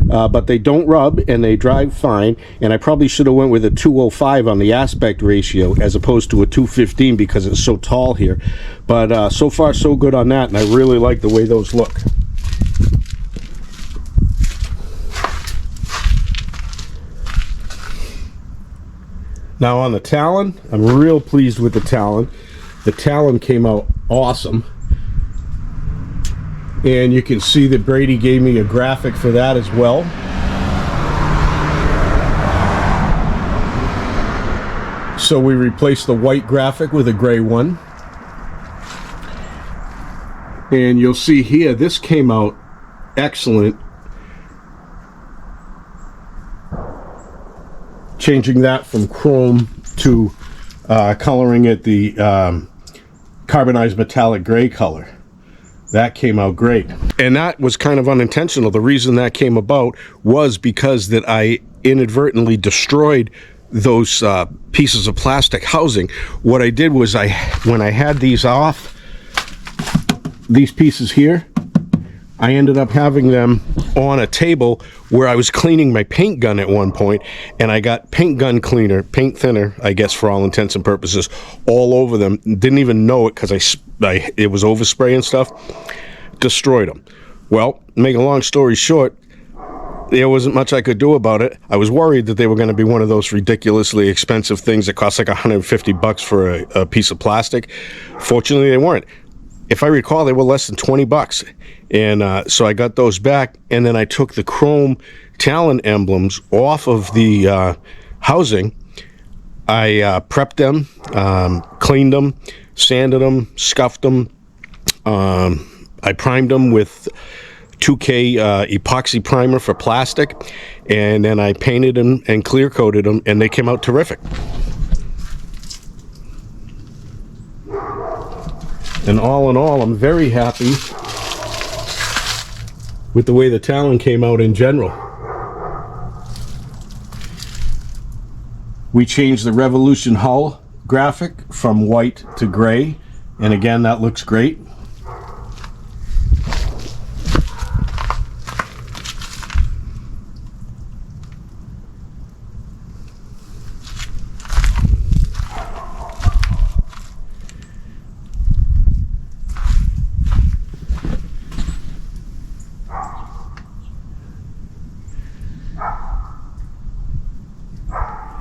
but they don't rub and they drive fine. And I probably should have went with a 205 on the aspect ratio as opposed to a 215 because it's so tall here. But so far so good on that, and I really like the way those look. Now on the Talon, I'm real pleased with the Talon. The Talon came out awesome. And you can see that Brady gave me a graphic for that as well. So we replaced the white graphic with a gray one. And you'll see here, this came out excellent. Changing that from chrome to coloring it the carbonized metallic gray color. That came out great. And that was kind of unintentional. The reason that came about was because that I inadvertently destroyed those pieces of plastic housing. What I did was when I had these off, these pieces here, I ended up having them on a table where I was cleaning my paint gun at one point, and I got paint gun cleaner, paint thinner, I guess for all intents and purposes, all over them. Didn't even know it because it was overspray and stuff. Destroyed them. Well, make a long story short, there wasn't much I could do about it. I was worried that they were going to be one of those ridiculously expensive things that cost like $150 for a piece of plastic. Fortunately, they weren't. If I recall, they were less than $20. And so I got those back, and then I took the chrome Talon emblems off of the housing. I prepped them, cleaned them, sanded them, scuffed them. I primed them with 2K epoxy primer for plastic, and then I painted them and clear coated them, and they came out terrific. And all in all, I'm very happy with the way the Talon came out in general. We changed the Revolution hull graphic from white to gray, and again, that looks great.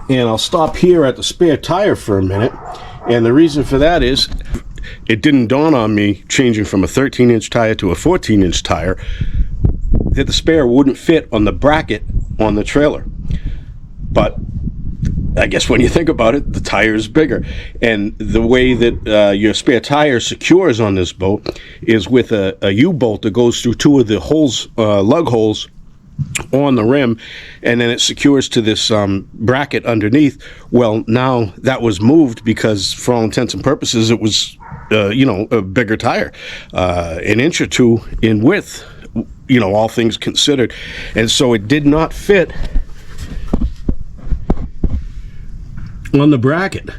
And I'll stop here at the spare tire for a minute, and the reason for that is it didn't dawn on me, changing from a 13-inch tire to a 14-inch tire, that the spare wouldn't fit on the bracket on the trailer. But I guess when you think about it, the tire is bigger, and the way that your spare tire secures on this boat is with a U-bolt that goes through two of the holes, lug holes on the rim, and then it secures to this bracket underneath. Well, now that was moved because for all intents and purposes it was a bigger tire, an inch or two in width, all things considered, and so it did not fit on the bracket.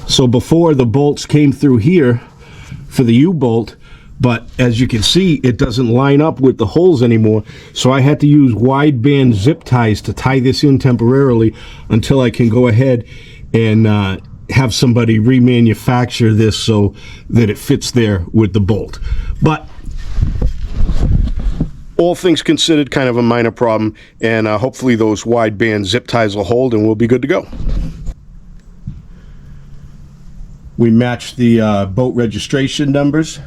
So before the bolts came through here for the U-bolt, But as you can see, it doesn't line up with the holes anymore. So I had to use wide band zip ties to tie this in temporarily until I can go ahead and have somebody remanufacture this so that it fits there with the bolt. But all things considered, kind of a minor problem, and hopefully those wide band zip ties will hold and we'll be good to go. We matched the boat registration numbers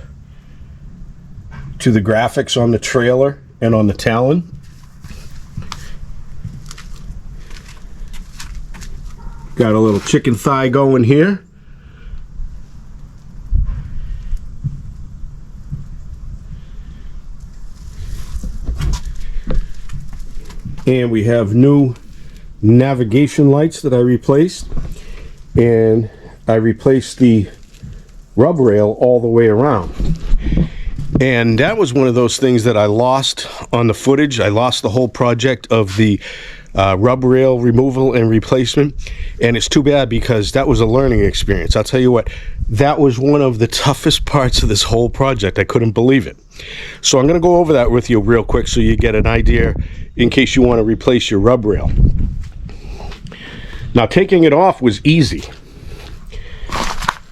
to the graphics on the trailer and on the Talon. Got a little chicken thigh going here. And we have new navigation lights that I replaced. And I replaced the rub rail all the way around. And that was one of those things that I lost on the footage. I lost the whole project of the rub rail removal and replacement. And it's too bad because that was a learning experience. I'll tell you what, that was one of the toughest parts of this whole project. I couldn't believe it. So I'm going to go over that with you real quick so you get an idea in case you want to replace your rub rail. Now, taking it off was easy.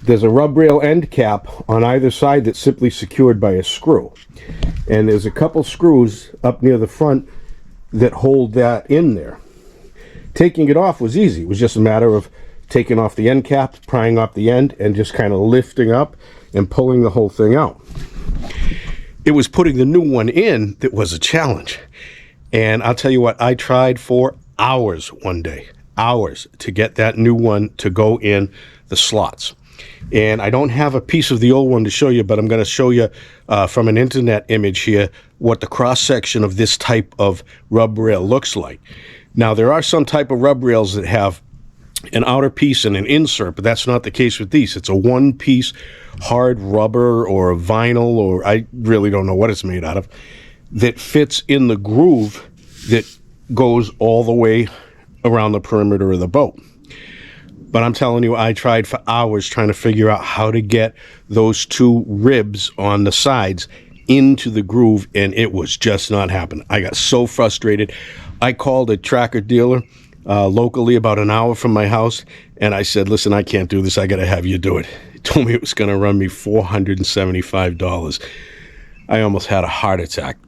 There's a rub rail end cap on either side that's simply secured by a screw. And there's a couple screws up near the front that hold that in there. Taking it off was easy. It was just a matter of taking off the end cap, prying off the end, and just kind of lifting up and pulling the whole thing out. It was putting the new one in that was a challenge. And I'll tell you what, I tried for hours one day, hours, to get that new one to go in the slots. And I don't have a piece of the old one to show you, but I'm going to show you from an internet image here what the cross-section of this type of rub rail looks like. Now, there are some type of rub rails that have an outer piece and an insert, but that's not the case with these. It's a one-piece hard rubber or a vinyl, or I really don't know what it's made out of, that fits in the groove that goes all the way around the perimeter of the boat. But I'm telling you, I tried for hours trying to figure out how to get those two ribs on the sides into the groove, and it was just not happening. I got so frustrated. I called a tracker dealer locally about an hour from my house, and I said, listen, I can't do this. I got to have you do it. He told me it was going to run me $475. I almost had a heart attack.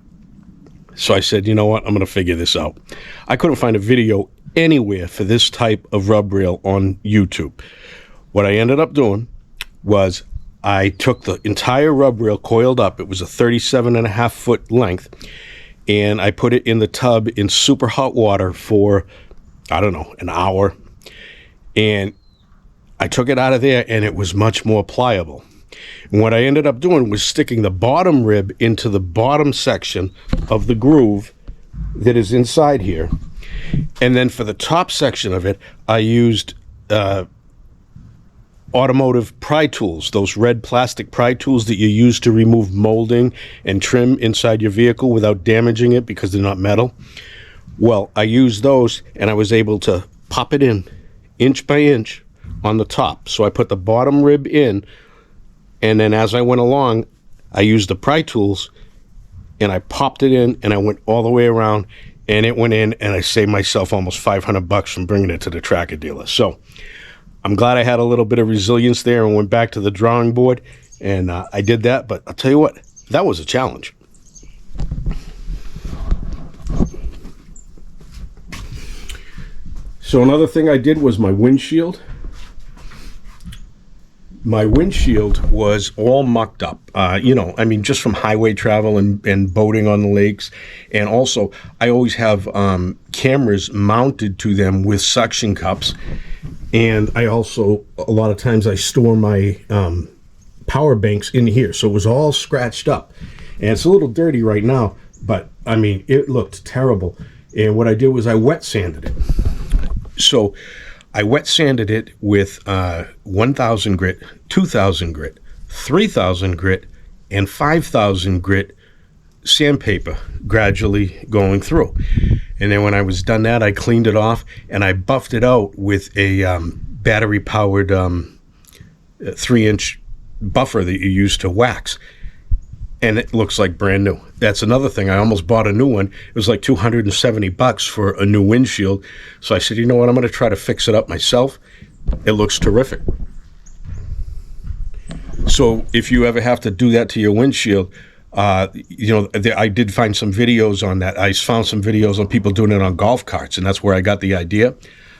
So I said, you know what? I'm going to figure this out. I couldn't find a video anywhere for this type of rub rail on YouTube. What I ended up doing was I took the entire rub rail coiled up. It was a 37.5 foot length, and I put it in the tub in super hot water for, I don't know, an hour. And I took it out of there, and it was much more pliable. And what I ended up doing was sticking the bottom rib into the bottom section of the groove that is inside here. And then for the top section of it, I used automotive pry tools, those red plastic pry tools that you use to remove molding and trim inside your vehicle without damaging it because they're not metal. Well, I used those, and I was able to pop it in inch by inch on the top. So I put the bottom rib in, and then as I went along, I used the pry tools, and I popped it in, and I went all the way around, and it went in, and I saved myself almost $500 from bringing it to the tracker dealer. So I'm glad I had a little bit of resilience there and went back to the drawing board, and I did that. But I'll tell you what, that was a challenge. So another thing I did was my windshield. My windshield was all mucked up, just from highway travel and boating on the lakes. And also, I always have cameras mounted to them with suction cups. And I also, a lot of times, I store my power banks in here. So it was all scratched up. And it's a little dirty right now, but, I mean, it looked terrible. And what I did was I wet sanded it. So I wet sanded it with 1,000 grit, 2,000 grit, 3,000 grit, and 5,000 grit sandpaper gradually going through. And then when I was done that, I cleaned it off and I buffed it out with a battery-powered 3-inch buffer that you use to wax. and it looks like brand new. That's another thing. I almost bought a new one. It was like $270 for a new windshield. So I said, you know what? I'm going to try to fix it up myself. It looks terrific. So if you ever have to do that to your windshield, you know, I did find some videos on that. I found some videos on people doing it on golf carts, and that's where I got the idea.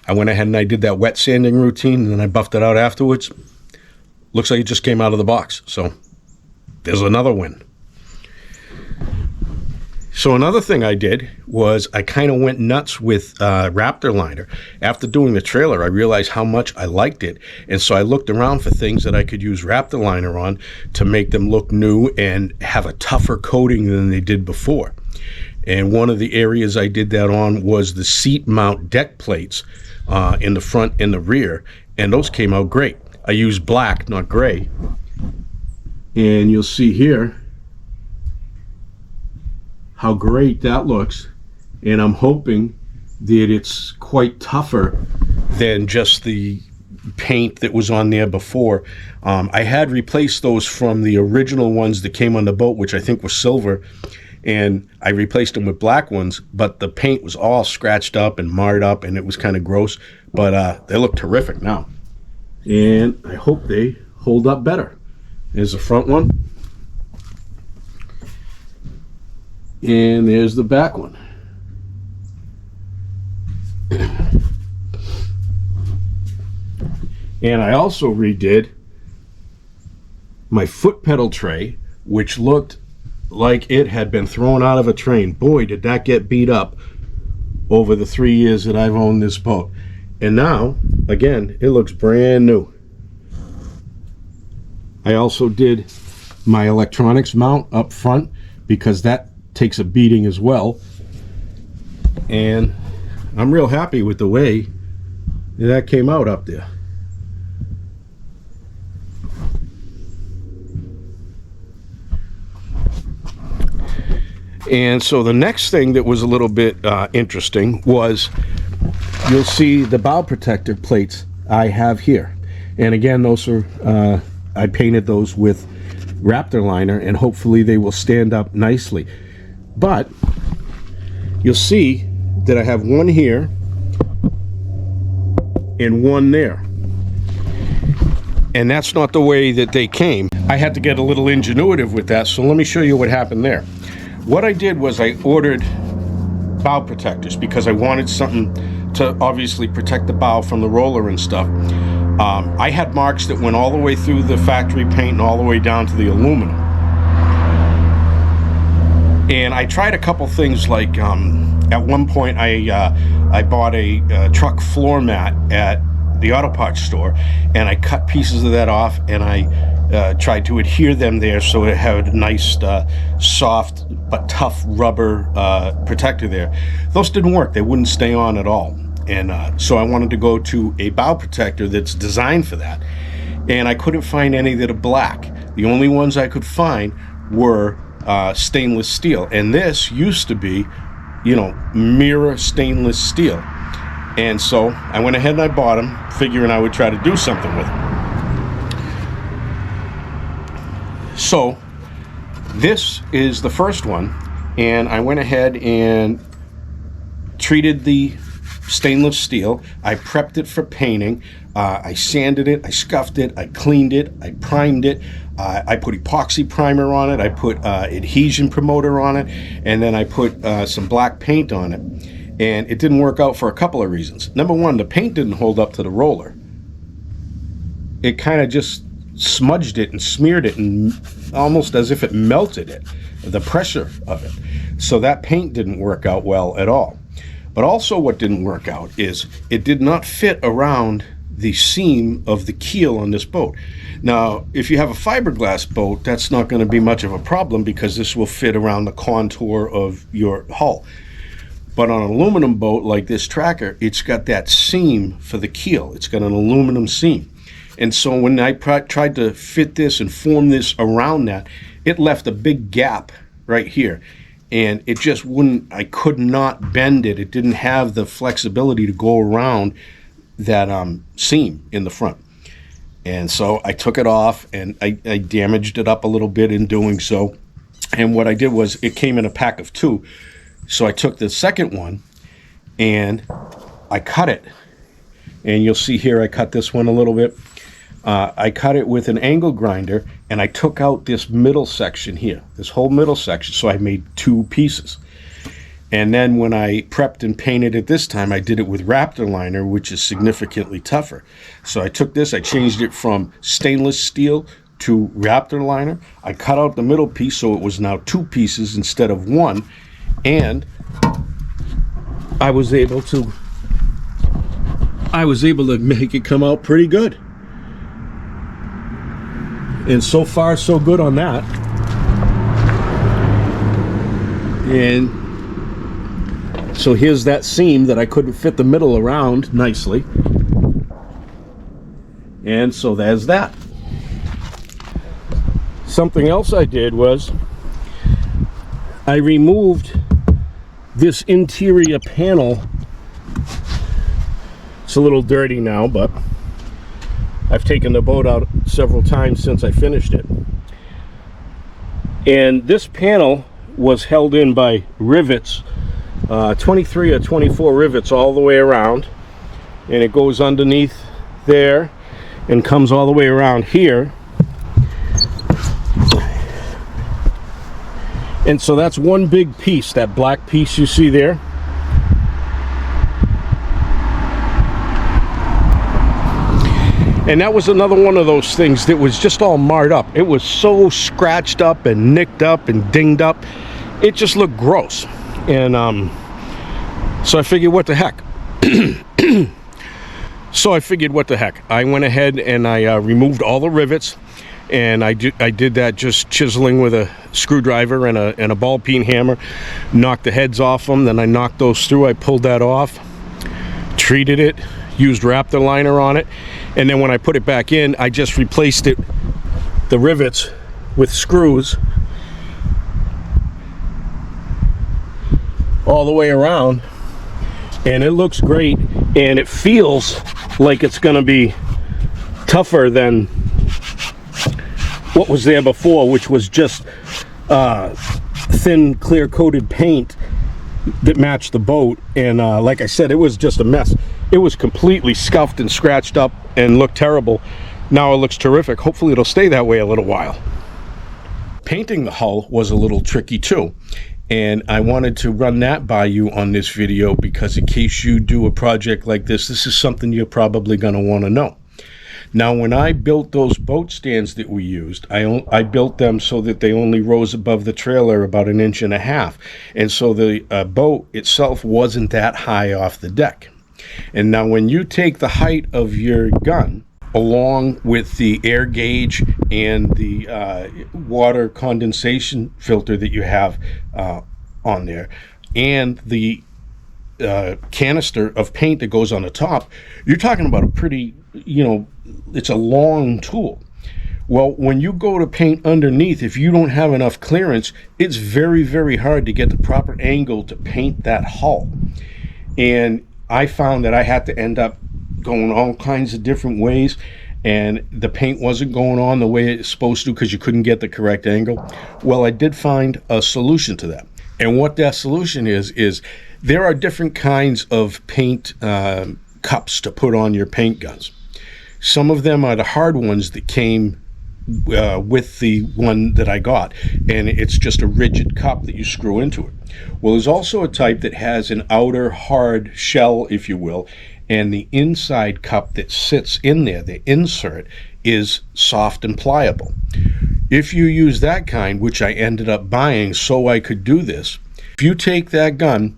I went ahead and I did that wet sanding routine, and then I buffed it out afterwards. Looks like it just came out of the box. So there's another win. So another thing I did was I kind of went nuts with Raptor liner. After doing the trailer, I realized how much I liked it. And so I looked around for things that I could use Raptor liner on to make them look new and have a tougher coating than they did before. And one of the areas I did that on was the seat mount deck plates in the front and the rear. And those came out great. I used black, not gray. And you'll see here how great that looks, and I'm hoping that it's quite tougher than just the paint that was on there before. I had replaced those from the original ones that came on the boat, which I think were silver, and I replaced them with black ones, but the paint was all scratched up and marred up, and it was kind of gross, but they look terrific now. And I hope they hold up better. There's the front one. And there's the back one. And I also redid my foot pedal tray, which looked like it had been thrown out of a train. Boy, did that get beat up over the 3 years that I've owned this boat. And now, again, it looks brand new. I also did my electronics mount up front because that takes a beating as well, and I'm real happy with the way that came out up there. And so the next thing that was a little bit interesting was you'll see the bow protector plates I have here, and again, those are I painted those with Raptor liner, and hopefully they will stand up nicely. But you'll see that I have one here and one there. And that's not the way that they came. I had to get a little ingenuitive with that, so let me show you what happened there. What I did was I ordered bow protectors because I wanted something to obviously protect the bow from the roller and stuff. I had marks that went all the way through the factory paint and all the way down to the aluminum. And I tried a couple things, like at one point I bought a truck floor mat at the auto parts store, and I cut pieces of that off, and I tried to adhere them there so it had a nice soft but tough rubber protector there. Those didn't work. They wouldn't stay on at all. And so I wanted to go to a bow protector that's designed for that, and I couldn't find any that are black. The only ones I could find were stainless steel, and this used to be, you know, mirror stainless steel. And so I went ahead and I bought them, figuring I would try to do something with them. So this is the first one, and I went ahead and treated the stainless steel. I prepped it for painting. I sanded it, I scuffed it, I cleaned it, I primed it. I put epoxy primer on it, I put adhesion promoter on it, and then I put some black paint on it. And it didn't work out for a couple of reasons. Number one, the paint didn't hold up to the roller. It kind of just smudged it and smeared it, and almost as if it melted it, the pressure of it. So that paint didn't work out well at all. But also what didn't work out is it did not fit around the seam of the keel on this boat. Now, if you have a fiberglass boat, that's not going to be much of a problem because this will fit around the contour of your hull. But on an aluminum boat like this Tracker, it's got that seam for the keel. It's got an aluminum seam. And so when I tried to fit this and form this around that, it left a big gap right here. And it just wouldn't, I could not bend it. It didn't have the flexibility to go around that seam in the front. And so I took it off, and I damaged it up a little bit in doing so. And what I did was, it came in a pack of 2. So I took the second one and I cut it. And you'll see here I cut this one a little bit. I cut it with an angle grinder, and I took out this middle section here, this whole middle section, so I made 2 pieces. And then when I prepped and painted it this time, I did it with Raptor liner, which is significantly tougher. So I took this, I changed it from stainless steel to Raptor liner. I cut out the middle piece, so it was now 2 pieces instead of 1. And I was able to make it come out pretty good. And so far, so good on that. And so here's that seam that I couldn't fit the middle around nicely. And so there's that. Something else I did was I removed this interior panel. It's a little dirty now, but I've taken the boat out several times since I finished it. And this panel was held in by rivets, 23 or 24 rivets all the way around, and it goes underneath there and comes all the way around here. And so that's one big piece, that black piece you see there. And that was another one of those things that was just all marred up. It was so scratched up and nicked up and dinged up. It just looked gross. And so I figured, what the heck? I went ahead and I removed all the rivets. And I did that just chiseling with a screwdriver and a ball peen hammer. Knocked the heads off them. Then I knocked those through. I pulled that off. Treated it. Used Raptor liner on it, and then when I put it back in, I just replaced the rivets with screws all the way around, and it looks great, and it feels like it's going to be tougher than what was there before, which was just thin clear coated paint that matched the boat. And like I said, it was just a mess. It was completely scuffed and scratched up and looked terrible. Now it looks terrific. Hopefully it'll stay that way a little while. Painting the hull was a little tricky too, and I wanted to run that by you on this video because in case you do a project like this is something you're probably going to want to know. Now, when I built those boat stands that we used, I built them so that they only rose above the trailer about 1.5 inches. And so the boat itself wasn't that high off the deck. And now when you take the height of your gun, along with the air gauge and the water condensation filter that you have on there, and the canister of paint that goes on the top, you're talking about a pretty, it's a long tool. Well, when you go to paint underneath, if you don't have enough clearance, it's very, very hard to get the proper angle to paint that hull. And I found that I had to end up going all kinds of different ways, and the paint wasn't going on the way it's supposed to because you couldn't get the correct angle. Well, I did find a solution to that. And what that solution is there are different kinds of paint cups to put on your paint guns. Some of them are the hard ones that came with the one that I got, and it's just a rigid cup that you screw into it. Well, there's also a type that has an outer hard shell, if you will, and the inside cup that sits in there, the insert, is soft and pliable. If you use that kind, which I ended up buying so I could do this, if you take that gun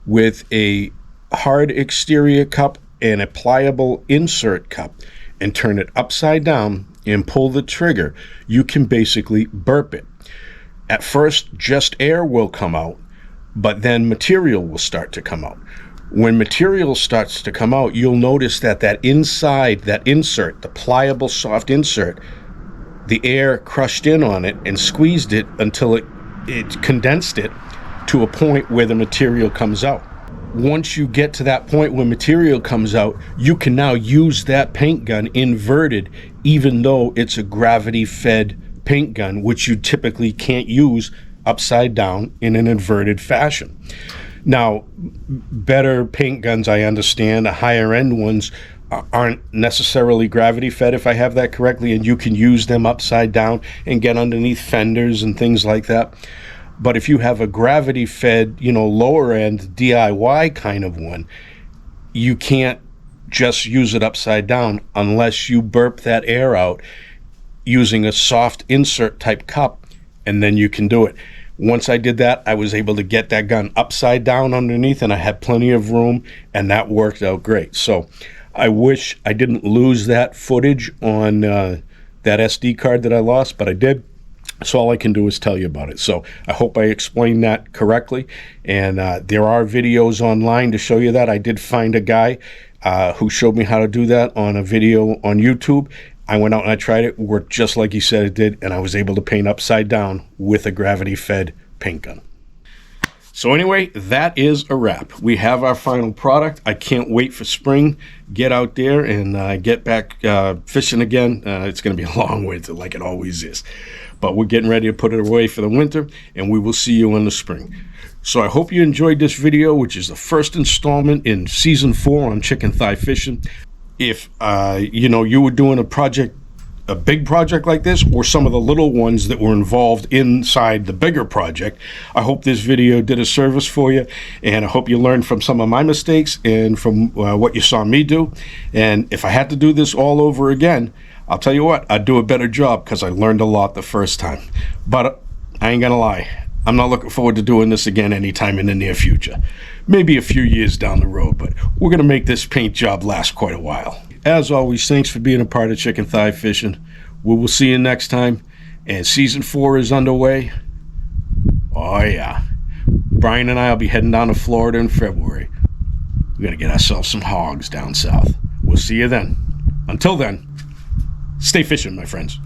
with a hard exterior cup and a pliable insert cup and turn it upside down and pull the trigger, you can basically burp it. At first, just air will come out, but then material will start to come out. When material starts to come out, you'll notice that inside, that insert, the pliable soft insert, the air crushed in on it and squeezed it until it condensed it to a point where the material comes out. Once you get to that point where material comes out, you can now use that paint gun inverted, even though it's a gravity-fed paint gun, which you typically can't use upside down in an inverted fashion. Now, better paint guns, I understand, higher end ones aren't necessarily gravity fed, if I have that correctly, and you can use them upside down and get underneath fenders and things like that. But if you have a gravity fed, lower end DIY kind of one, you can't just use it upside down unless you burp that air out using a soft insert type cup, and then you can do it. Once I did that, I was able to get that gun upside down underneath, and I had plenty of room, and that worked out great. So I wish I didn't lose that footage on that SD card that I lost, but I did. So all I can do is tell you about it. So I hope I explained that correctly. And there are videos online to show you that. I did find a guy who showed me how to do that on a video on YouTube. I went out and I tried it. It worked just like he said it did. And I was able to paint upside down with a gravity-fed paint gun. So anyway, that is a wrap. We have our final product. I can't wait for spring. Get out there and get back fishing again. It's going to be a long winter like it always is. But we're getting ready to put it away for the winter, and we will see you in the spring. So I hope you enjoyed this video, which is the first installment in season 4 on chicken thigh fishing. If you were doing a big project like this, or some of the little ones that were involved inside the bigger project, I hope this video did a service for you, and I hope you learned from some of my mistakes and from what you saw me do. And if I had to do this all over again, I'll tell you what, I'd do a better job because I learned a lot the first time. But I ain't gonna lie, I'm not looking forward to doing this again anytime in the near future. Maybe a few years down the road, but we're gonna make this paint job last quite a while. As always, thanks for being a part of Chicken Thigh Fishing. We will see you next time, and season 4 is underway. Oh yeah. Brian and I will be heading down to Florida in February. We're gonna get ourselves some hogs down south. We'll see you then. Until then, stay fishing, my friends.